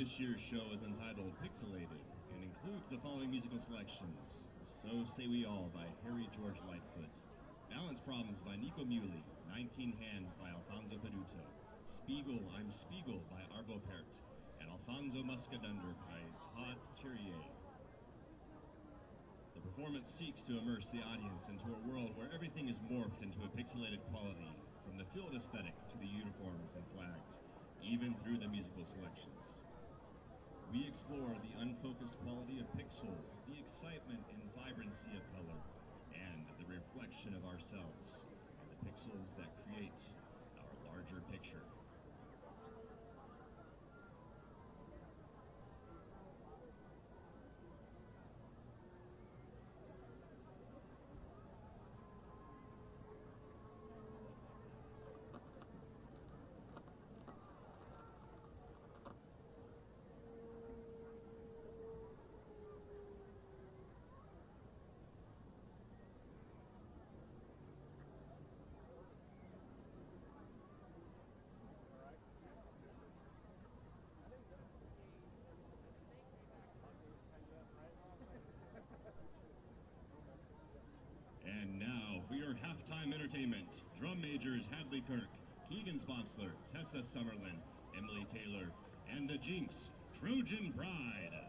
Speaker 8: This year's show is entitled Pixelated and includes the following musical selections: So Say We All by Harry George Lightfoot, Balance Problems by Nico Muley, 19 Hands by Alfonso Peduto, Spiegel, I'm Spiegel by Arvo Pärt, and Alfonso Muscadunder by Todd Thierry. The performance seeks to immerse the audience into a world where everything is morphed into a pixelated quality, from the field aesthetic to the uniforms and flags, even through the musical selections. We explore the unfocused quality of pixels, the excitement and vibrancy of color, and the reflection of ourselves, and the pixels that create our larger picture. And now for your halftime entertainment, drum majors Hadley Kirk, Keegan Sponsler, Tessa Summerlin, Emily Taylor, and the Jenks Trojan Pride.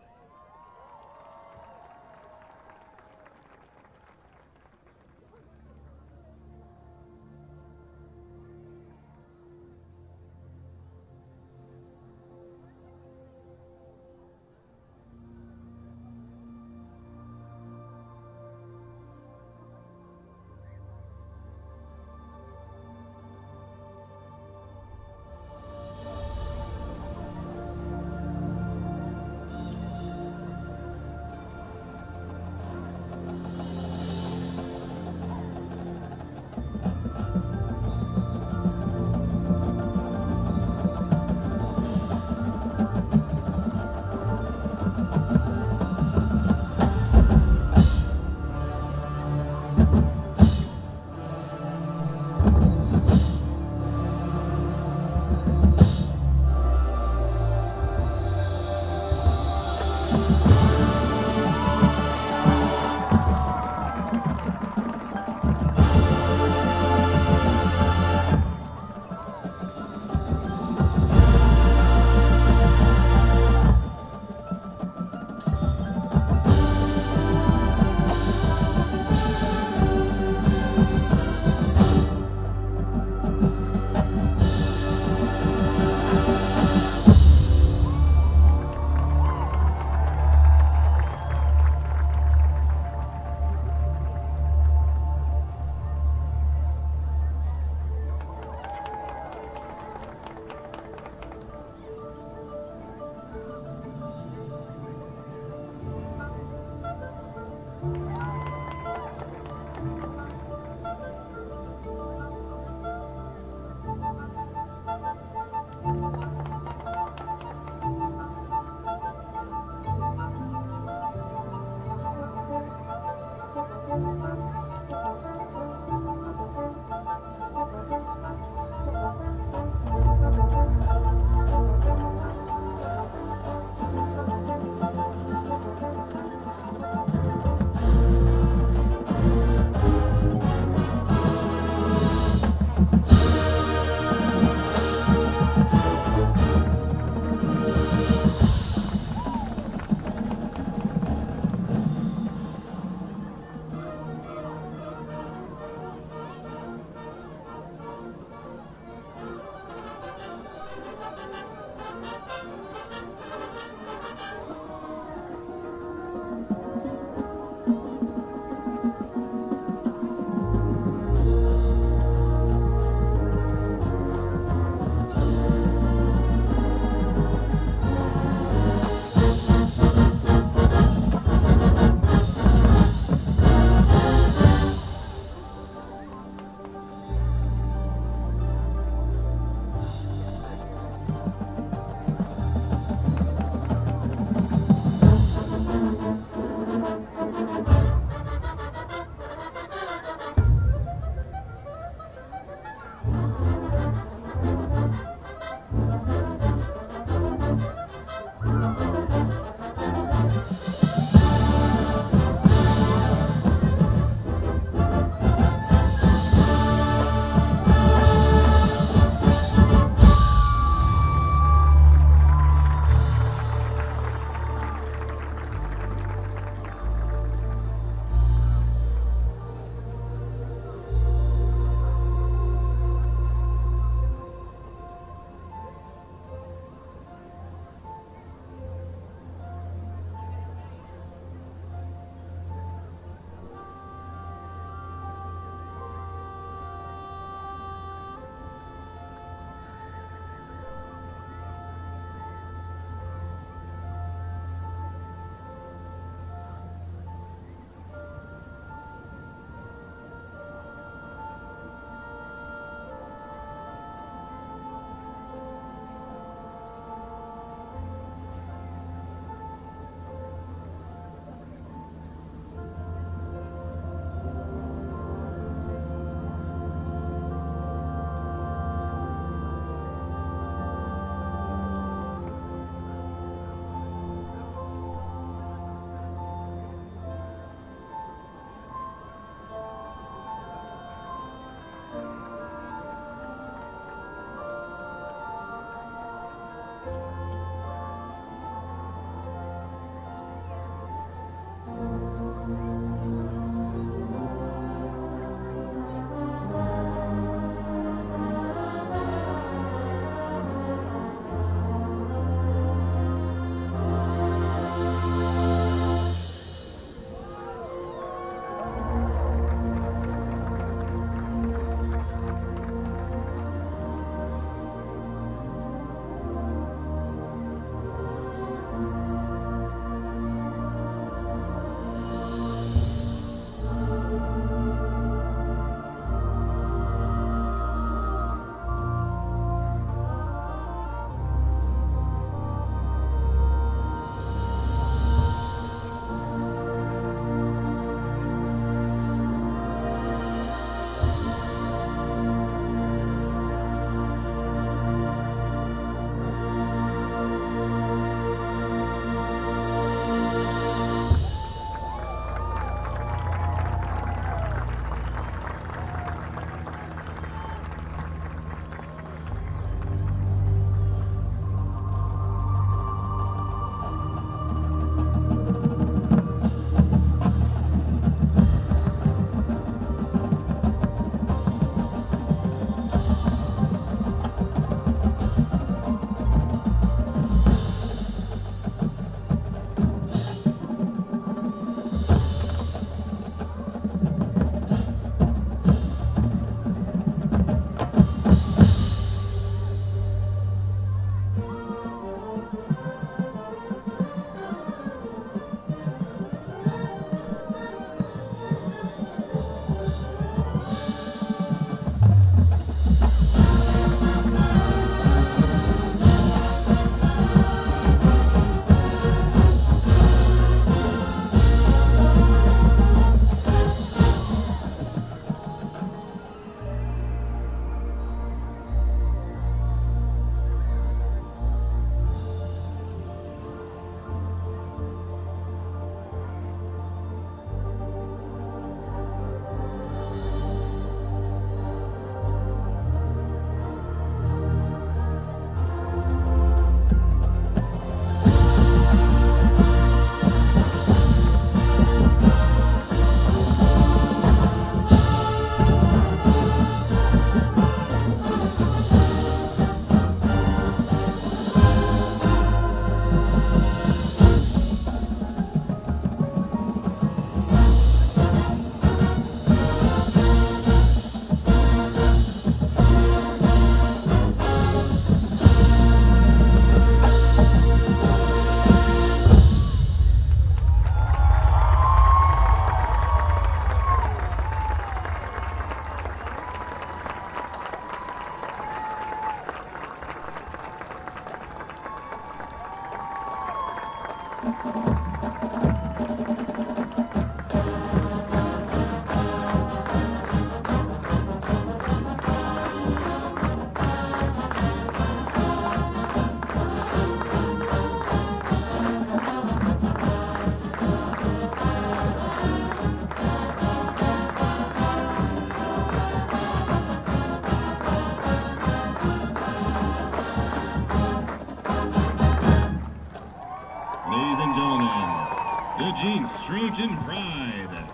Speaker 8: Jenks Trojan Pride.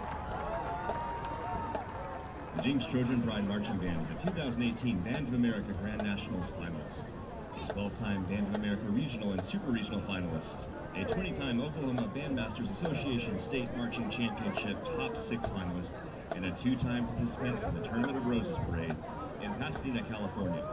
Speaker 8: The Jenks Trojan Pride Marching Band is a 2018 Bands of America Grand Nationals finalist, a 12-time Bands of America Regional and Super Regional finalist, a 20-time Oklahoma Bandmasters Association State Marching Championship Top 6 finalist, and a 2-time participant in the Tournament of Roses Parade in Pasadena, California.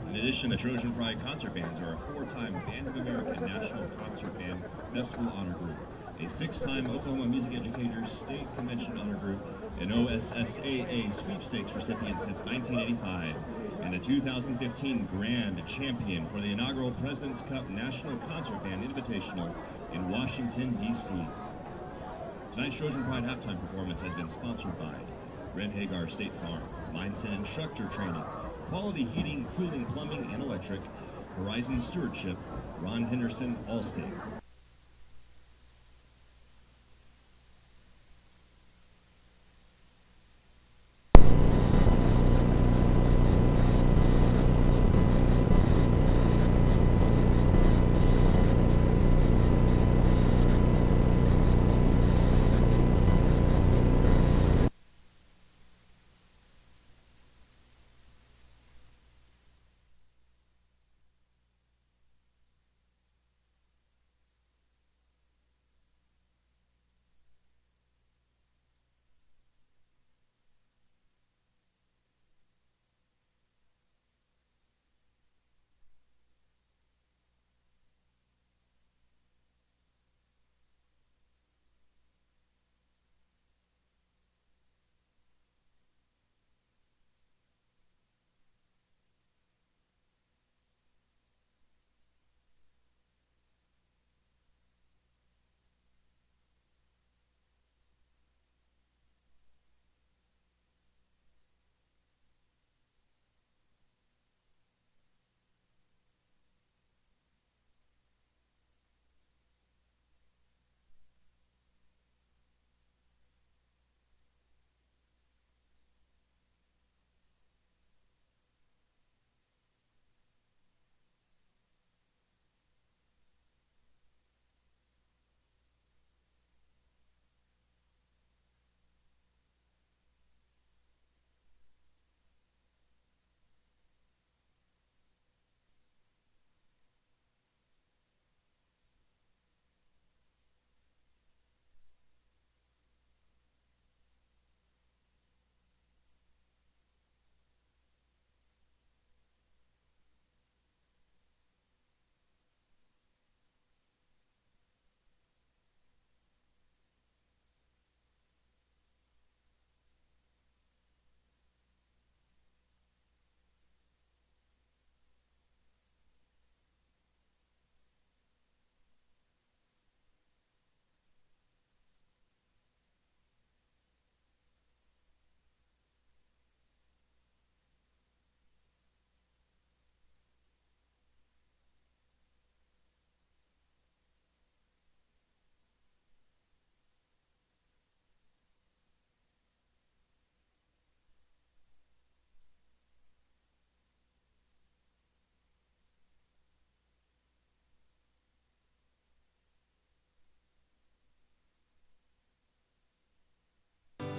Speaker 8: In addition, the Trojan Pride concert bands are a 4-time Bands of America National Concert Band Festival Honor Group, a 6-time Oklahoma Music Educators State Convention Honor Group, an OSSAA sweepstakes recipient since 1985, and a 2015 Grand Champion for the inaugural President's Cup National Concert Band Invitational in Washington, D.C. Tonight's Trojan Pride halftime performance has been sponsored by Red Hagar State Farm, Mindset Instructor Training, Quality Heating, Cooling, Plumbing, and Electric, Horizon Stewardship, Ron Henderson, Allstate.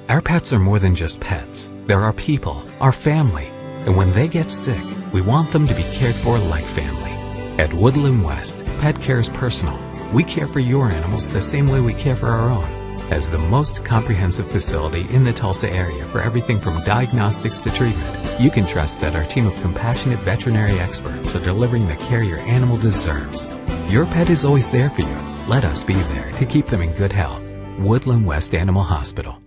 Speaker 4: Our pets are more than just pets. They're our people, our family. And when they get sick, we want them to be cared for like family. At Woodland West, pet care is personal. We care for your animals the same way we care for our own. As the most comprehensive facility in the Tulsa area for everything from diagnostics to treatment, you can trust that our team of compassionate veterinary experts are delivering the care your animal deserves. Your pet is always there for you. Let us be there to keep them in good health. Woodland West Animal Hospital.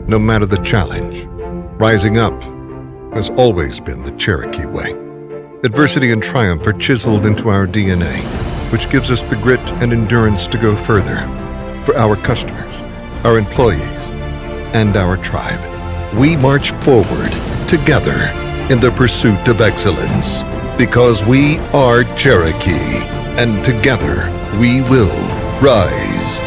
Speaker 1: No matter the challenge, rising up has always been the Cherokee way. Adversity and triumph are chiseled into our DNA, which gives us the grit and endurance to go further for our customers, our employees, and our tribe. We march forward together in the pursuit of excellence because we are Cherokee, and together we will rise.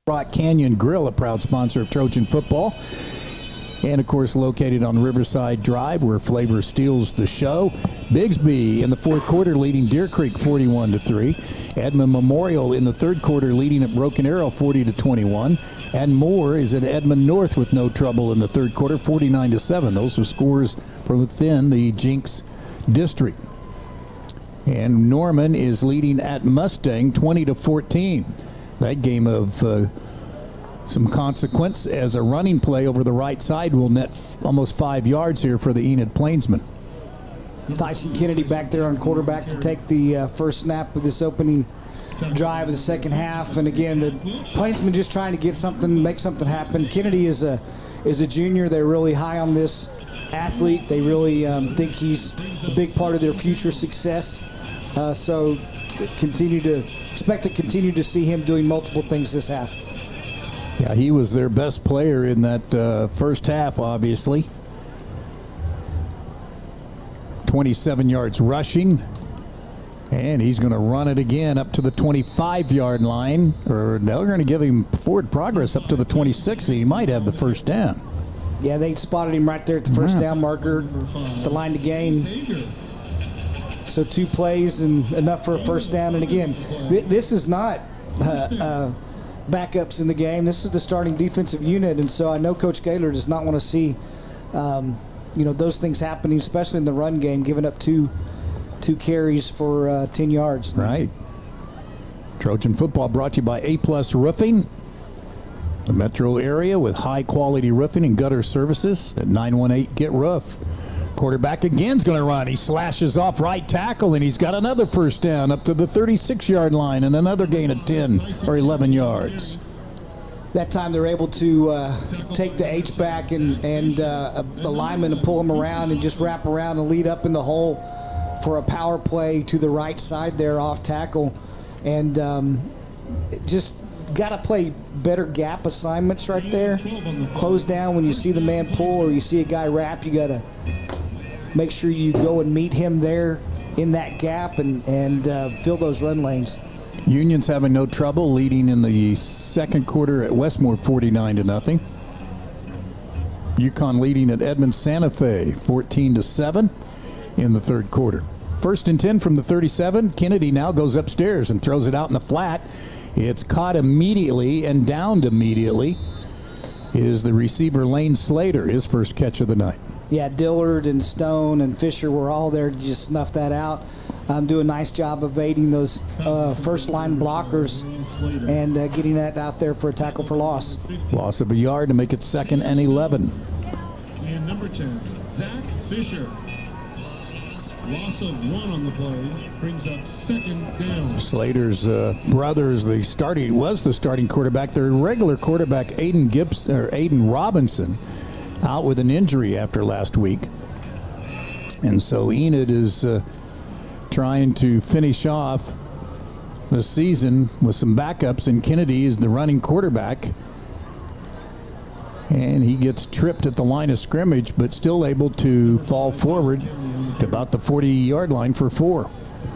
Speaker 2: Rock Canyon Grill, a proud sponsor of Trojan football. And, of course, located on Riverside Drive, where flavor steals the show. Bigsby in the fourth quarter leading Deer Creek 41-3. Edmond Memorial in the third quarter leading at Broken Arrow 40-21. And Moore is at Edmond North with no trouble in the third quarter, 49-7. Those are scores from within the Jenks district. And Norman is leading at Mustang 20-14. That game of some consequence, as a running play over the right side will net almost 5 yards here for the Enid Plainsmen.
Speaker 3: Tyson Kennedy back there on quarterback to take the first snap of this opening drive of the second half. And again, the Plainsmen just trying to get something, make something happen. Kennedy is a junior. They're really high on this athlete. They really think he's a big part of their future success. So expect to continue to see him doing multiple things this half.
Speaker 2: Yeah, he was their best player in that first half, obviously. 27 yards rushing. And he's going to run it again up to the 25-yard line. Or they're going to give him forward progress up to the 26. He might have the first down.
Speaker 3: Yeah, they spotted him right there at the first down marker, the line to gain. So 2 plays and enough for a first down. And again, this is not backups in the game. This is the starting defensive unit, and so I know Coach Gaylor does not want to see, those things happening, especially in the run game, giving up two carries for 10 yards.
Speaker 2: Right. Trojan football brought to you by A+ Roofing, the metro area with high-quality roofing and gutter services at 918-GET-ROOF. Quarterback again is going to run. He slashes off right tackle, and he's got another first down up to the 36-yard line and another gain of 10 or 11 yards.
Speaker 3: That time they're able to take the H-back and a lineman and pull him around and just wrap around and lead up in the hole for a power play to the right side there off tackle. And just got to play better gap assignments right there. Close down when you see the man pull or you see a guy wrap. You got to make sure you go and meet him there in that gap and fill those run lanes.
Speaker 2: Union's having no trouble, leading in the second quarter at Westmore 49-0. Yukon leading at Edmond Santa Fe 14-7 in the third quarter. First and 10 from the 37. Kennedy now goes upstairs and throws it out in the flat. It's caught immediately and downed immediately is the receiver Lane Slater, his first catch of the night.
Speaker 3: Yeah, Dillard and Stone and Fisher were all there to just snuff that out. Do a nice job evading those first-line blockers and getting that out there for a tackle for loss.
Speaker 2: Loss of a yard to make it 2nd and 11.
Speaker 6: And number 10, Zach Fisher. Loss of 1 on the play brings up 2nd down.
Speaker 2: Slater's brother was the starting quarterback. Their regular quarterback, Aiden Robinson, out with an injury after last week. And so Enid is trying to finish off the season with some backups, and Kennedy is the running quarterback. And he gets tripped at the line of scrimmage, but still able to fall forward to about the 40-yard line for 4.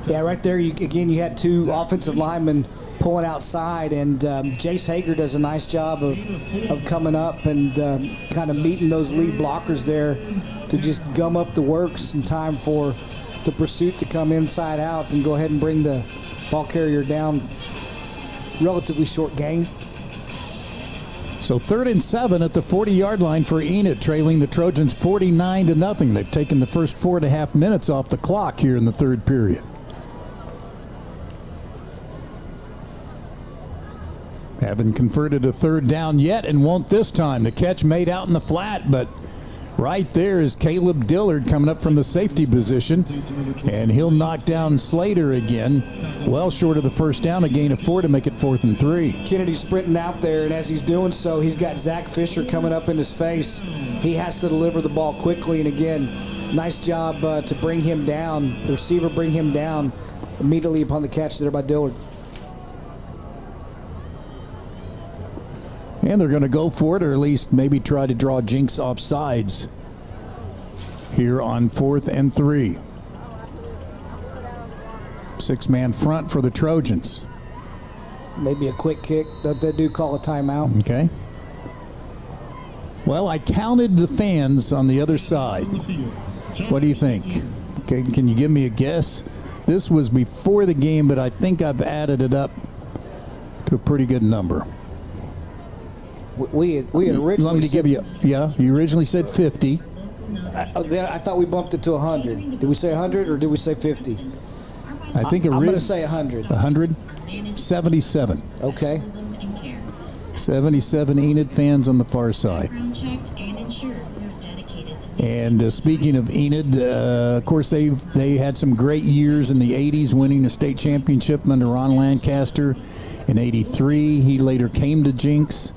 Speaker 3: Yeah, right there, you had 2 offensive linemen pulling outside, and Jace Hager does a nice job of coming up and kind of meeting those lead blockers there to just gum up the works in time for the pursuit to come inside out and go ahead and bring the ball carrier down. Relatively short gain.
Speaker 2: So 3rd and 7 at the 40-yard line for Enid, trailing the Trojans 49-0. They've taken the first 4.5 minutes off the clock here in the third period. Haven't converted a 3rd down yet and won't this time. The catch made out in the flat, but right there is Caleb Dillard coming up from the safety position, and he'll knock down Slater again. Well short of the first down, a gain of 4 to make it 4th and 3.
Speaker 3: Kennedy's sprinting out there, and as he's doing so, he's got Zach Fisher coming up in his face. He has to deliver the ball quickly, and again, nice job to bring him down. The receiver bring him down immediately upon the catch there by Dillard.
Speaker 2: And they're going to go for it, or at least maybe try to draw Jenks off sides here on 4th and 3. 6-man front for the Trojans.
Speaker 3: maybe a quick kick. They do call a timeout.
Speaker 2: Okay. Well, I counted the fans on the other side. What do you think? Okay, can you give me a guess? This was before the game, but I think I've added it up to a pretty good number.
Speaker 3: We had originally
Speaker 2: You want me to give you? Yeah, you originally said 50.
Speaker 3: I thought we bumped it to 100. Did we say 100 or did we say 50?
Speaker 2: I think
Speaker 3: I'm going to say 100.
Speaker 2: 100? 77.
Speaker 3: Okay.
Speaker 2: 77 Enid fans on the far side. And speaking of Enid, of course, they had some great years in the 80s, winning a state championship under Ron Lancaster in 83. He later came to Jenks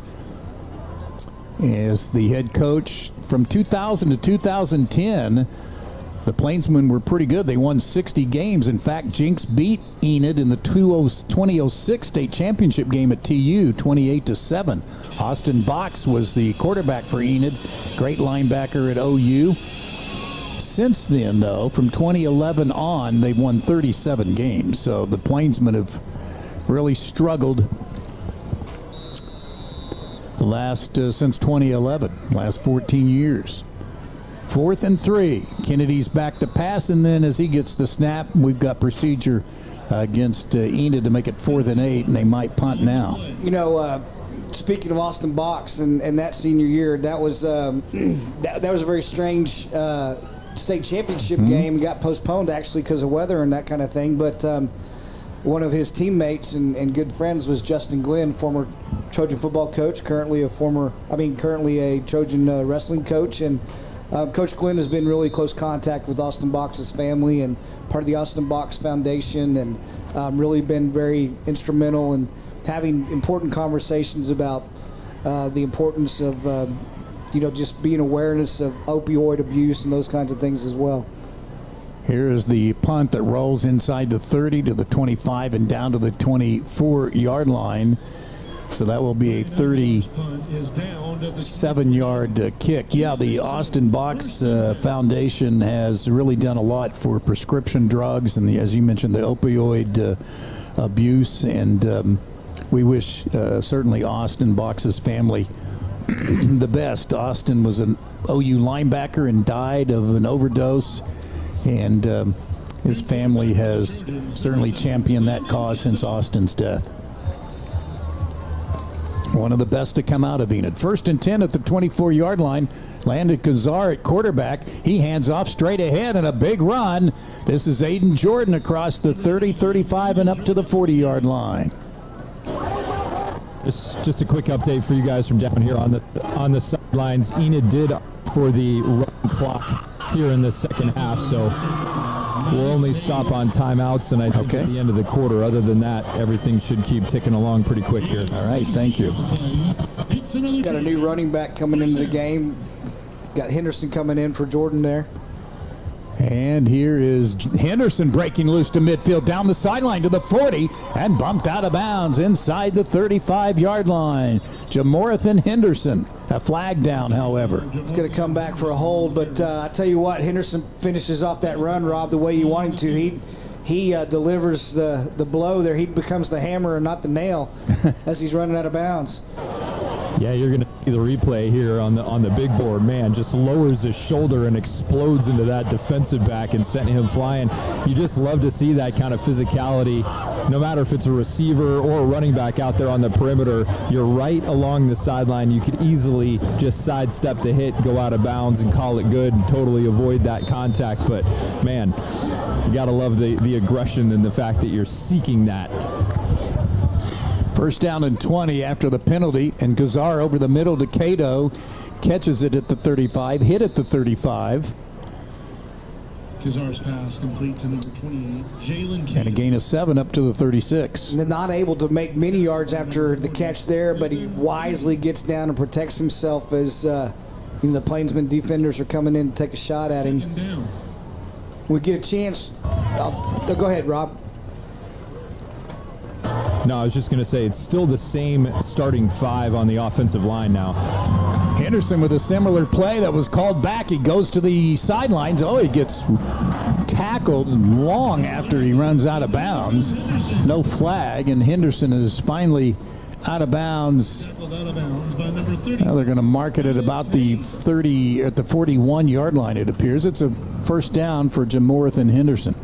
Speaker 2: as the head coach. From 2000 to 2010, the Plainsmen were pretty good. They won 60 games. In fact, Jenks beat Enid in the 2006 state championship game at TU, 28-7. Austin Box was the quarterback for Enid, great linebacker at OU. Since then, though, from 2011 on, they've won 37 games. So the Plainsmen have really struggled since 2011, last 14 years. 4th and 3. Kennedy's back to pass, and then as he gets the snap, we've got procedure against Enid to make it 4th and 8, and they might punt now.
Speaker 3: You know, speaking of Austin Box and that senior year, that was that was a very strange state championship game. It got postponed actually because of weather and that kind of thing. But one of his teammates and good friends was Justin Glenn, former Trojan football coach, currently a Trojan wrestling coach, and Coach Glenn has been really close contact with Austin Box's family and part of the Austin Box Foundation, and really been very instrumental in having important conversations about the importance of just being awareness of opioid abuse and those kinds of things as well.
Speaker 2: Here is the punt that rolls inside the 30 to the 25 and down to the 24-yard line. So that will be a 37-yard kick. Yeah, the Austin Box Foundation has really done a lot for prescription drugs and, as you mentioned, the opioid abuse. And we wish certainly Austin Box's family the best. Austin was an OU linebacker and died of an overdose. And his family has certainly championed that cause since Austin's death. One of the best to come out of Enid. 1st and 10 at the 24-yard line. Landon Kazar at quarterback. He hands off straight ahead and a big run. This is Aiden Jordan across the 30, 35, and up to the 40-yard line.
Speaker 7: Just a quick update for you guys from down here on the sidelines. Enid did for the run clock here in the second half, so we'll only stop on timeouts, and I think at the end of the quarter. Other than that, everything should keep ticking along pretty quick here.
Speaker 2: All right, thank you.
Speaker 3: Got a new running back coming into the game. Got Henderson coming in for Jordan there.
Speaker 2: And here is Henderson breaking loose to midfield, down the sideline to the 40, and bumped out of bounds inside the 35-yard line. Jamorathan Henderson, a flag down, however.
Speaker 3: It's going to come back for a hold, but I tell you what, Henderson finishes off that run, Rob, the way you want him to. He delivers the blow there. He becomes the hammer and not the nail as he's running out of bounds.
Speaker 7: Yeah, you're going to see the replay here on the big board. Man, just lowers his shoulder and explodes into that defensive back and sent him flying. You just love to see that kind of physicality, no matter if it's a receiver or a running back out there on the perimeter. You're right along the sideline. You could easily just sidestep the hit, go out of bounds, and call it good and totally avoid that contact. But, man, you got to love the aggression and the fact that you're seeking that.
Speaker 2: 1st down and 20 after the penalty, and Gazar over the middle to Cato, catches it at the 35, hit at the 35.
Speaker 6: Gazar's pass complete to number 28, Jalen Cato.
Speaker 2: And a gain of 7 up to the 36.
Speaker 3: And not able to make many yards after the catch there, but he wisely gets down and protects himself as the Plainsmen defenders are coming in to take a shot at him. We get a chance. Go ahead, Rob.
Speaker 7: No, I was just going to say it's still the same starting 5 on the offensive line now.
Speaker 2: Henderson with a similar play that was called back. He goes to the sidelines. Oh, he gets tackled long after he runs out of bounds. No flag, and Henderson is finally out of bounds. Now they're going to mark it at about the 41-yard line, it appears. It's a first down for Jamorth and Henderson.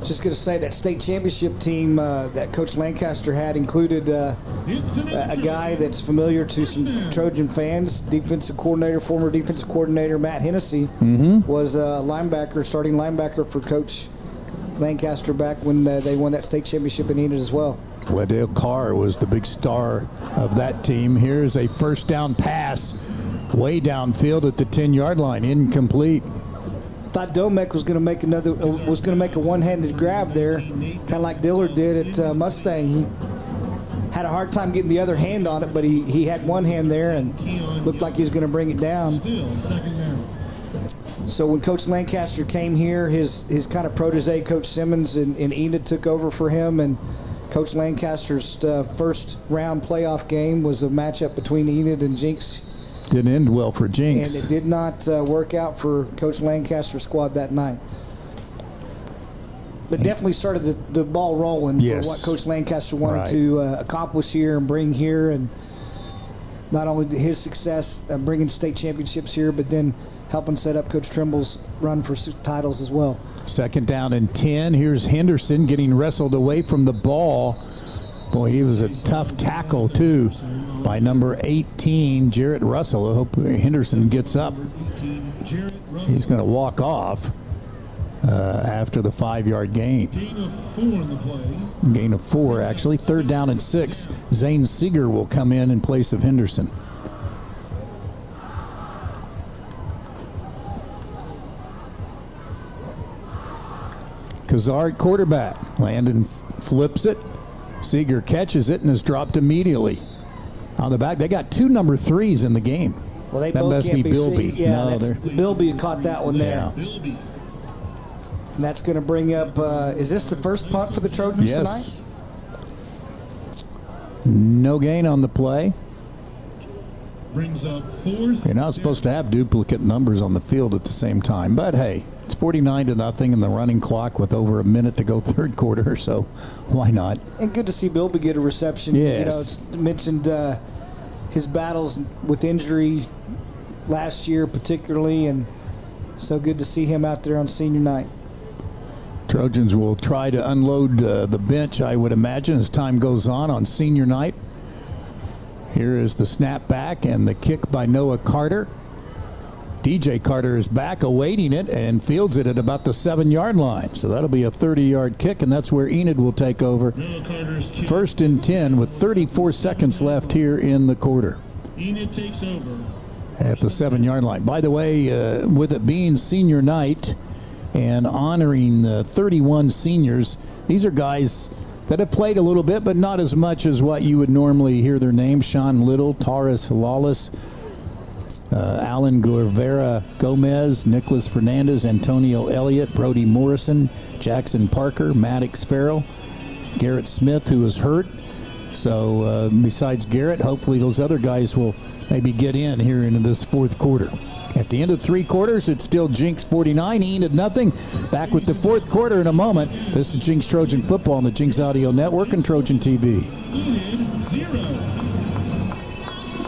Speaker 3: Just going to say that state championship team that Coach Lancaster had included a guy that's familiar to some Trojan fans, former defensive coordinator Matt Hennessy, was a starting linebacker for Coach Lancaster back when they won that state championship in Enid as well.
Speaker 2: Waddell Carr was the big star of that team. Here's a first down pass way downfield at the 10-yard line, incomplete.
Speaker 3: Thought Domek was going to make a one-handed grab there, kind of like Dillard did at Mustang. He had a hard time getting the other hand on it, but he had one hand there and looked like he was going to bring it down. So when Coach Lancaster came here, his kind of protege, Coach Simmons in Enid, took over for him, and Coach Lancaster's first round playoff game was a matchup between Enid and Jenks.
Speaker 2: Didn't end well for Jenks.
Speaker 3: And it did not work out for Coach Lancaster's squad that night. But definitely started the ball rolling for what Coach Lancaster wanted to accomplish here and bring here. And not only his success bringing state championships here, but then helping set up Coach Trimble's run for titles as well.
Speaker 2: Second down and 10. Here's Henderson getting wrestled away from the ball. Boy, he was a tough tackle, too, by number 18, Jarrett Russell. I hope Henderson gets up. He's going to walk off after the 5-yard gain. Gain of 4, actually. Third down and 6. Zane Seeger will come in place of Henderson. Kazar, quarterback. Landon flips it. Seeger catches it and is dropped immediately. On the back, they got 2 number 3s in the game.
Speaker 3: Well, they
Speaker 2: that
Speaker 3: both
Speaker 2: must
Speaker 3: can't
Speaker 2: be
Speaker 3: Bilby.
Speaker 2: Bilby.
Speaker 3: Yeah, Bilby caught that one there.
Speaker 2: Yeah.
Speaker 3: And that's going to bring up, is this the first punt for the Trojans tonight?
Speaker 2: No gain on the play.
Speaker 6: Brings up 4th.
Speaker 2: You're not supposed to have duplicate numbers on the field at the same time, but hey, it's 49-0 in the running clock with over a minute to go third quarter, so why not?
Speaker 3: And good to see Bilby get a reception.
Speaker 2: Yes.
Speaker 3: You know, it's mentioned his battles with injury last year particularly, and so good to see him out there on senior night.
Speaker 2: Trojans will try to unload the bench, I would imagine, as time goes on senior night. Here is the snap back and the kick by Noah Carter. DJ Carter is back awaiting it and fields it at about the 7-yard line. So that'll be a 30-yard kick, and that's where Enid will take over. First and 10 with 34 seconds left here in the quarter.
Speaker 6: Enid takes over
Speaker 2: at the 7-yard line. By the way, with it being senior night and honoring 31 seniors, these are guys that have played a little bit, but not as much as what you would normally hear their names. Sean Little, Taurus Lawless, Alan Guevara Gomez, Nicholas Fernandez, Antonio Elliott, Brody Morrison, Jackson Parker, Maddox Farrell, Garrett Smith, who was hurt. So besides Garrett, hopefully those other guys will maybe get in here into this fourth quarter. At the end of 3 quarters, it's still Jenks 49, Enid nothing. Back with the fourth quarter in a moment. This is Jenks Trojan Football on the Jenks Audio Network and Trojan TV.
Speaker 6: Enid 0.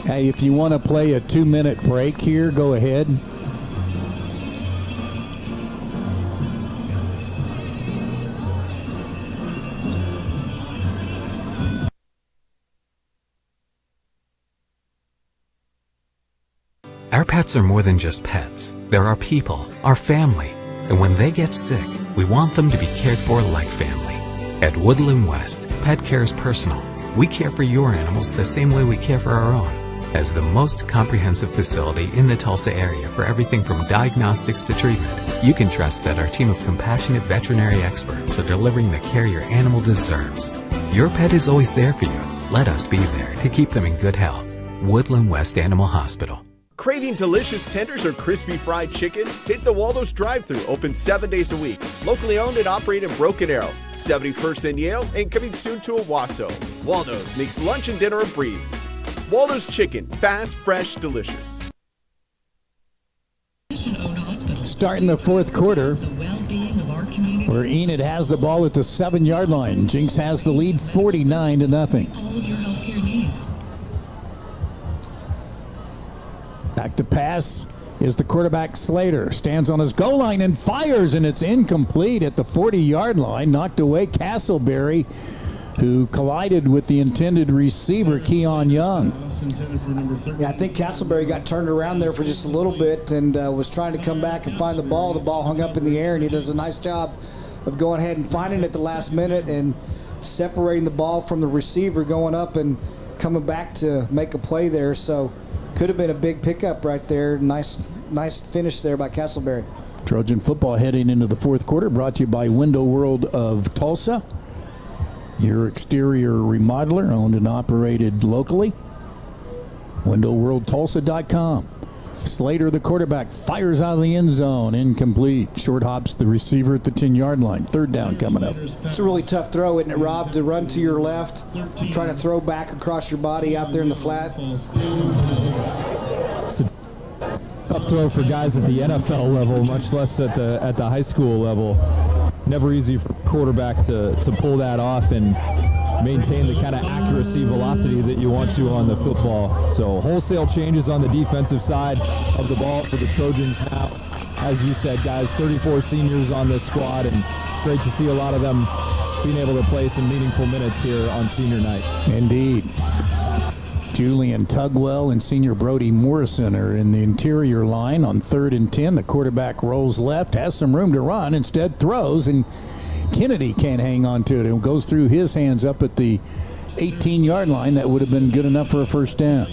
Speaker 2: Hey, if you want to play a 2-minute break here, go ahead.
Speaker 4: Our pets are more than just pets. They're our people, our family. And when they get sick, we want them to be cared for like family. At Woodland West, pet care is personal. We care for your animals the same way we care for our own. As the most comprehensive facility in the Tulsa area for everything from diagnostics to treatment, you can trust that our team of compassionate veterinary experts are delivering the care your animal deserves. Your pet is always there for you. Let us be there to keep them in good health. Woodland West Animal Hospital.
Speaker 5: Craving delicious tenders or crispy fried chicken? Hit the Waldo's drive-thru, open 7 days a week. Locally owned and operated in Broken Arrow, 71st and Yale, and coming soon to Owasso. Waldo's makes lunch and dinner a breeze. Waldo's Chicken, fast, fresh, delicious.
Speaker 2: start in the fourth quarter, where Enid has the ball at the 7-yard line. Jenks has the lead 49-0. Back to pass is the quarterback Slater. Stands on his goal line and fires, and it's incomplete at the 40-yard line. Knocked away Castleberry, who collided with the intended receiver, Keon Young.
Speaker 3: Yeah, I think Castleberry got turned around there for just a little bit and was trying to come back and find the ball. The ball hung up in the air, and he does a nice job of going ahead and finding it at the last minute and separating the ball from the receiver, going up and coming back to make a play there. So could have been a big pickup right there. Nice finish there by Castleberry.
Speaker 2: Trojan football heading into the fourth quarter, brought to you by Window World of Tulsa, your exterior remodeler, owned and operated locally. WindowWorldTulsa.com. Slater, the quarterback, fires out of the end zone, incomplete. Short hops the receiver at the 10-yard line. Third down coming up.
Speaker 3: It's a really tough throw, isn't it, Rob, to run to your left, trying to throw back across your body out there in the flat?
Speaker 7: It's a tough throw for guys at the NFL level, much less at the high school level. Never easy for a quarterback to pull that off and maintain the kind of accuracy, velocity that you want to on the football. So wholesale changes on the defensive side of the ball for the Trojans now. As you said, guys, 34 seniors on this squad, and great to see a lot of them being able to play some meaningful minutes here on senior night.
Speaker 2: Indeed. Julian Tugwell and senior Brody Morrison are in the interior line on 3rd and 10. The quarterback rolls left, has some room to run, instead throws, and Kennedy can't hang on to it. It goes through his hands up at the 18-yard line. That would have been good enough for a first down.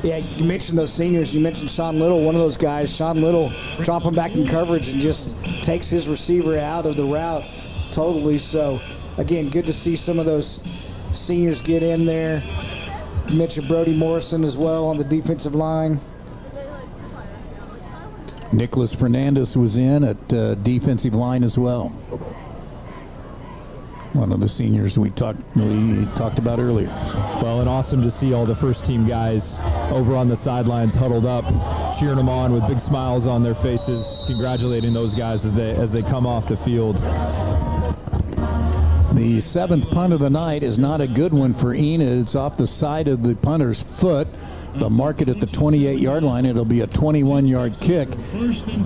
Speaker 3: Yeah, you mentioned those seniors. You mentioned Sean Little, one of those guys. Sean Little dropping back in coverage and just takes his receiver out of the route totally. So, again, good to see some of those seniors get in there. You mentioned Brody Morrison as well on the defensive line.
Speaker 2: Nicholas Fernandez was in at defensive line as well. One of the seniors we talked about earlier.
Speaker 7: Well, and awesome to see all the first-team guys over on the sidelines huddled up, cheering them on with big smiles on their faces, congratulating those guys as they come off the field.
Speaker 2: The 7th punt of the night is not a good one for Enid. It's off the side of the punter's foot. They'll mark it at the 28-yard line. It'll be a 21-yard kick.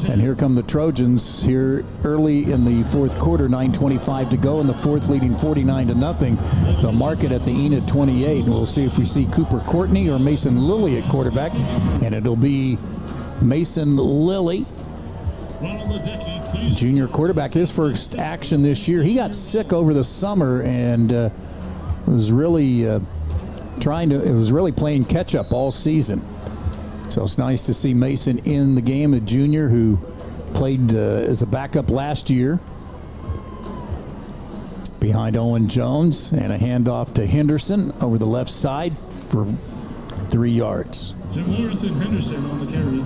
Speaker 2: And here come the Trojans here early in the fourth quarter, 9:25 to go in the fourth, leading 49-0. They'll mark it at the Enid 28, and we'll see if we see Cooper Courtney or Mason Lilly at quarterback. And it'll be Mason Lilly, junior quarterback, his first action this year. He got sick over the summer and was really playing catch up all season. So it's nice to see Mason in the game, a junior who played as a backup last year behind Owen Jones, and a handoff to Henderson over the left side for 3 yards.
Speaker 6: Jamarthan Henderson on the carry.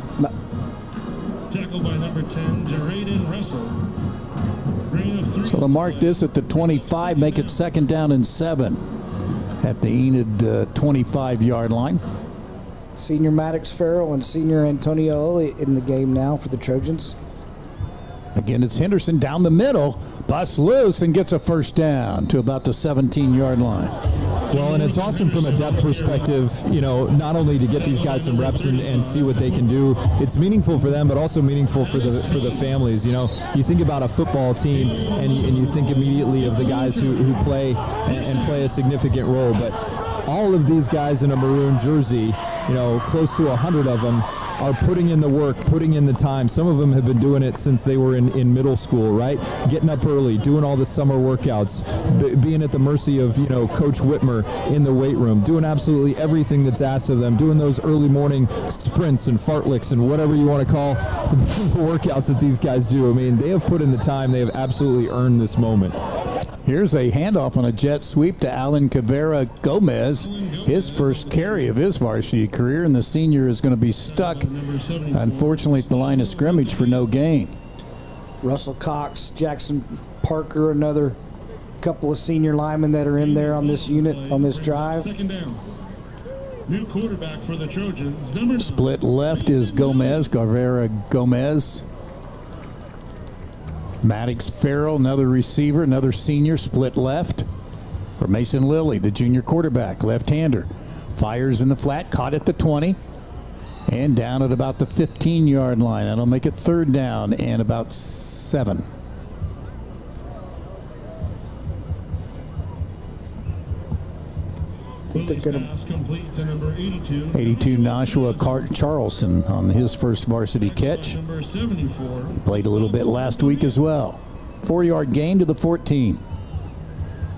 Speaker 6: Tackled by number 10, Jeraden Russell.
Speaker 2: So they'll mark this at the 25, make it 2nd down and 7 at the Enid 25-yard line.
Speaker 3: Senior Maddox Farrell and senior Antonio Oli in the game now for the Trojans.
Speaker 2: Again, it's Henderson down the middle, busts loose and gets a first down to about the 17-yard line.
Speaker 7: Well, and it's awesome from a depth perspective, not only to get these guys some reps and see what they can do. It's meaningful for them, but also meaningful for the families. You think about a football team, and you think immediately of the guys who play and play a significant role. But all of these guys in a maroon jersey, close to 100 of them, are putting in the work, putting in the time. Some of them have been doing it since they were in middle school, right? Getting up early, doing all the summer workouts, being at the mercy of, Coach Whitmer in the weight room, doing absolutely everything that's asked of them, doing those early morning sprints and fartleks and whatever you want to call the workouts that these guys do. I mean, they have put in the time. They have absolutely earned this moment.
Speaker 2: Here's a handoff on a jet sweep to Alan Caveira Gomez, his first carry of his varsity career, and the senior is going to be stuck, unfortunately, at the line of scrimmage for no gain.
Speaker 3: Russell Cox, Jackson Parker, another couple of senior linemen that are in there on this unit, on this drive.
Speaker 6: 2nd down. New quarterback for the Trojans, number 9.
Speaker 2: Split left is Gomez, Caveira Gomez. Maddox Farrell, another receiver, another senior, split left. For Mason Lilly, the junior quarterback, left-hander. Fires in the flat, caught at the 20. And down at about the 15-yard line. That'll make it third down and about 7.
Speaker 6: Lilly's pass complete to number 82.
Speaker 2: 82, Nashua Charlson on his first varsity catch.
Speaker 6: Number 74.
Speaker 2: Played a little bit last week as well. 4-yard gain to the 14.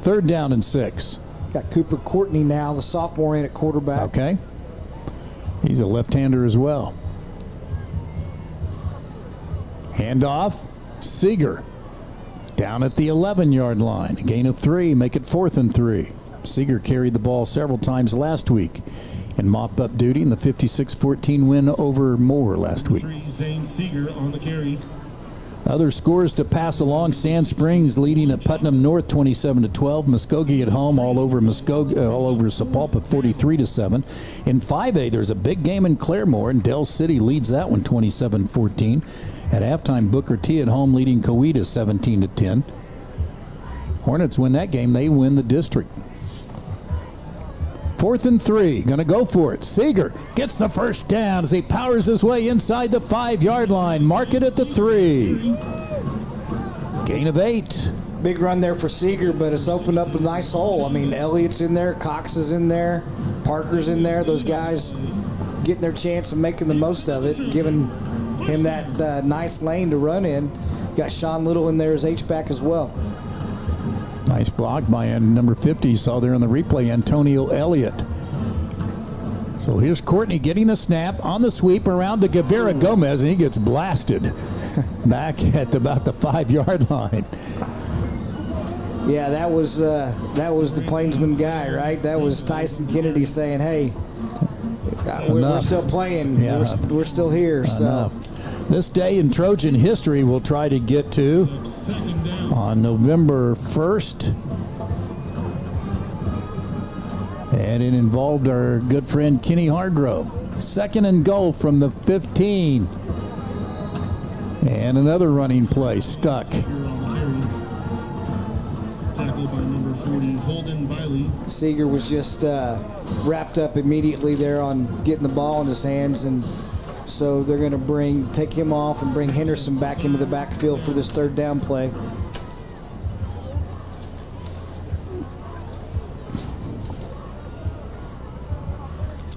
Speaker 2: Third down and 6.
Speaker 3: Got Cooper Courtney now, the sophomore, in at quarterback.
Speaker 2: Okay. He's a left-hander as well. Handoff. Seeger down at the 11-yard line. Gain of 3, make it 4th and 3. Seeger carried the ball several times last week and mop-up duty in the 56-14 win over Moore last week.
Speaker 6: Zane Seeger on the carry.
Speaker 2: Other scores to pass along: Sand Springs leading at Putnam North 27-12. Muskogee at home all over Sapulpa 43-7. In 5A, there's a big game in Claremore, and Del City leads that one 27-14. At halftime, Booker T at home leading Coweta 17-10. Hornets win that game; they win the district. 4th and 3, going to go for it. Seeger gets the first down as he powers his way inside the 5-yard line. Mark it at the 3. Gain of 8.
Speaker 3: Big run there for Seeger, but it's opened up a nice hole. I mean, Elliott's in there, Cox is in there, Parker's in there. Those guys getting their chance and making the most of it, giving him that nice lane to run in. Got Sean Little in there as H-back as well.
Speaker 2: Nice block by number 50. You saw there in the replay, Antonio Elliott. So here's Courtney getting the snap on the sweep around to Guevara Gomez, and he gets blasted back at about the 5-yard line.
Speaker 3: Yeah, that was the Plainsman guy, right? That was Tyson Kennedy saying, "Hey, we're still playing.
Speaker 2: Yeah.
Speaker 3: We're still here."
Speaker 2: Enough. So this day in Trojan history we'll try to get to on November 1st. And it involved our good friend Kenny Hargrove. 2nd and goal from the 15. And another running play, stuck.
Speaker 6: Tackled by number 40, Holden Biley.
Speaker 3: Seeger was just wrapped up immediately there on getting the ball in his hands, and so they're going to take him off and bring Henderson back into the backfield for this 3rd down play.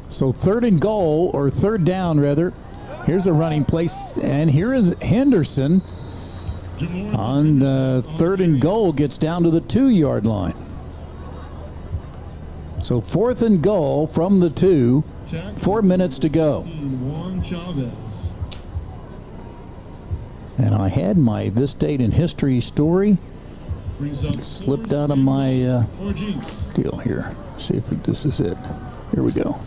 Speaker 2: So 3rd and goal, or 3rd down rather. Here's a running place, and here is Henderson on 3rd and goal, gets down to the 2-yard line. So 4th and goal from the 2, 4 minutes to go. And I had my This Date in History story. It slipped out of my deal here. See if this is it. Here we go.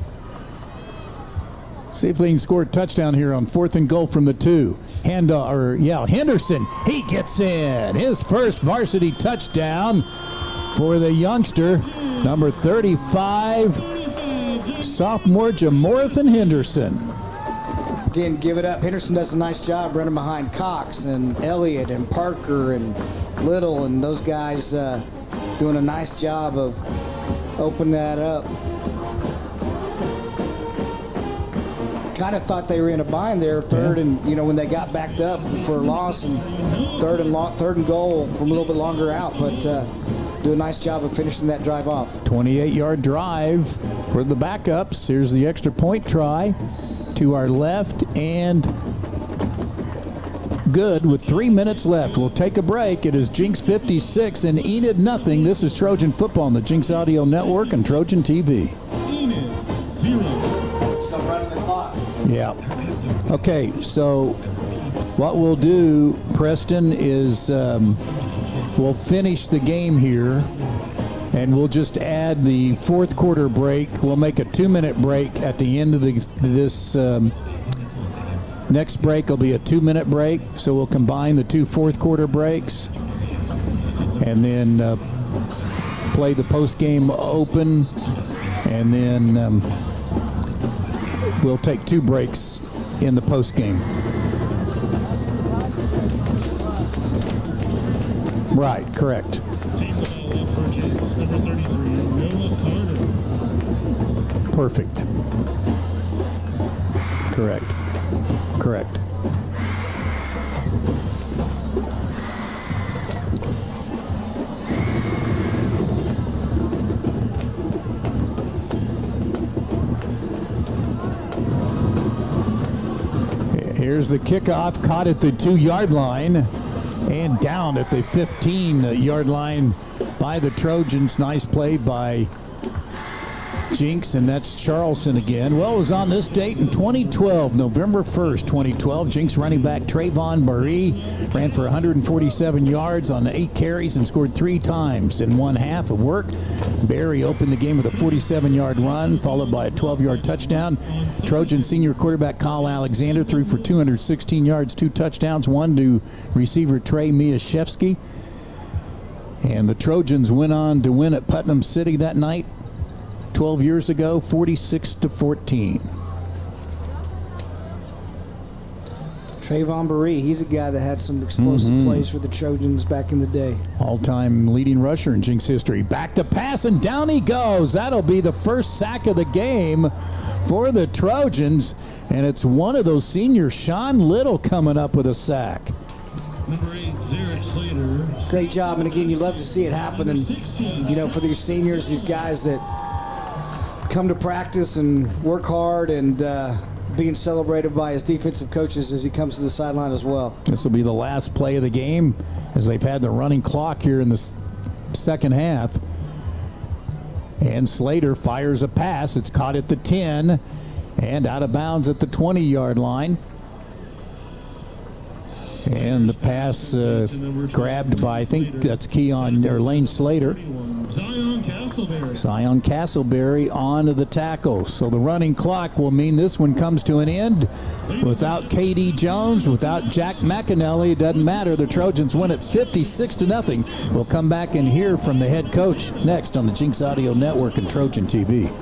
Speaker 2: See if they can score a touchdown here on 4th and goal from the 2. Henderson, he gets in. His first varsity touchdown for the youngster, number 35, sophomore Jamorthan Henderson.
Speaker 3: Again, give it up. Henderson does a nice job running behind Cox and Elliott and Parker and Little, and those guys doing a nice job of opening that up. Kind of thought they were in a bind there, third and when they got backed up for a loss, and third and goal from a little bit longer out, but do a nice job of finishing that drive off.
Speaker 2: 28-yard drive for the backups. Here's the extra point try to our left, and good with 3 minutes left. We'll take a break. It is Jenks 56 and Enid nothing. This is Trojan Football on the Jenks Audio Network and Trojan TV.
Speaker 6: Enid 0.
Speaker 2: Yeah. Okay, so what we'll do, Preston, is we'll finish the game here, and we'll just add the 4th quarter break. We'll make a 2-minute break at the end of this next break. Will be a 2-minute break, so we'll combine the 2 4th quarter breaks, and then play the post-game open, and then we'll take 2 breaks in the post game. Right, correct.
Speaker 6: Team foul up for Jenks, number 33, Noah Carter.
Speaker 2: Perfect. Correct. Here's the kickoff, caught at the 2-yard line and down at the 15-yard line by the Trojans. Nice play by Jenks, and that's Charleston again. Well, it was on this date in 2012, November 1st, 2012. Jenks running back Trayvon Barry ran for 147 yards on 8 carries and scored 3 times in one half of work. Barry opened the game with a 47-yard run, followed by a 12-yard touchdown. Trojan senior quarterback Kyle Alexander threw for 216 yards, 2 touchdowns, 1 to receiver Trey Miaszewski. And the Trojans went on to win at Putnam City that night 12 years ago, 46-14.
Speaker 3: Trayvon Barry, he's a guy that had some explosive plays for the Trojans back in the day.
Speaker 2: All-time leading rusher in Jenks history. Back to pass, and down he goes. That'll be the first sack of the game for the Trojans, and it's one of those seniors, Sean Little, coming up with a sack.
Speaker 6: Number 8, Zarek Slater.
Speaker 3: Great job, and again, you love to see it happen. And, you know, for these seniors, these guys that come to practice and work hard, and being celebrated by his defensive coaches as he comes to the sideline as well.
Speaker 2: This will be the last play of the game as they've had the running clock here in the second half. And Slater fires a pass. It's caught at the 10 and out of bounds at the 20-yard line. And the pass grabbed by, I think that's Lane Slater. Zion Castleberry onto the tackle. So the running clock will mean this one comes to an end. Without K.D. Jones, without Jack McAnally, it doesn't matter. The Trojans win it 56-0. We'll come back and hear from the head coach next on the Jenks Audio Network and Trojan TV.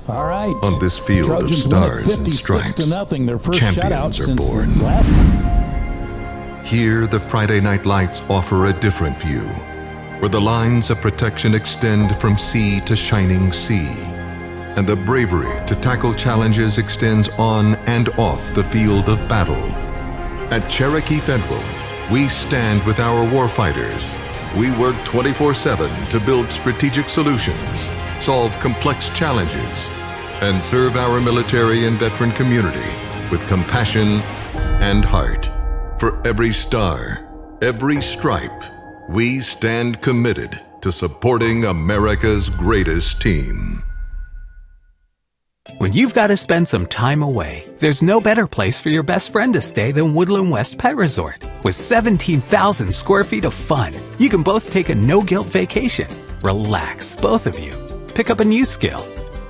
Speaker 2: All right.
Speaker 1: On this field
Speaker 2: Trojans
Speaker 1: of stars and
Speaker 2: 56-0, their first shutout
Speaker 1: champions are
Speaker 2: since
Speaker 1: born.
Speaker 2: the last.
Speaker 1: Here, the Friday night lights offer a different view, where the lines of protection extend from sea to shining sea, and the bravery to tackle challenges extends on and off the field of battle. At Cherokee Federal, we stand with our warfighters. We work 24/7 to build strategic solutions, solve complex challenges, and serve our military and veteran community with compassion and heart. For every star, every stripe, we stand committed to supporting America's greatest team.
Speaker 4: When you've got to spend some time away, there's no better place for your best friend to stay than Woodland West Pet Resort. With 17,000 square feet of fun, you can both take a no-guilt vacation, relax, both of you, pick up a new skill,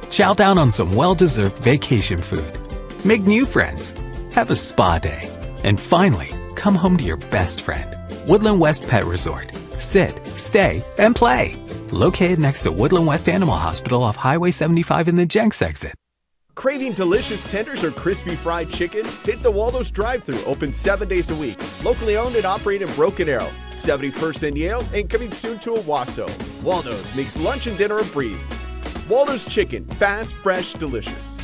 Speaker 4: chow down on some well-deserved vacation food, make new friends, have a spa day, and finally, come home to your best friend. Woodland West Pet Resort. Sit, stay, and play. Located next to Woodland West Animal Hospital off Highway 75 in the Jenks exit.
Speaker 5: Craving delicious tenders or crispy fried chicken? Hit the Waldo's drive-thru, open 7 days a week. Locally owned and operated in Broken Arrow, 71st and Yale, and coming soon to Owasso. Waldo's makes lunch and dinner a breeze. Waldo's Chicken, fast, fresh, delicious.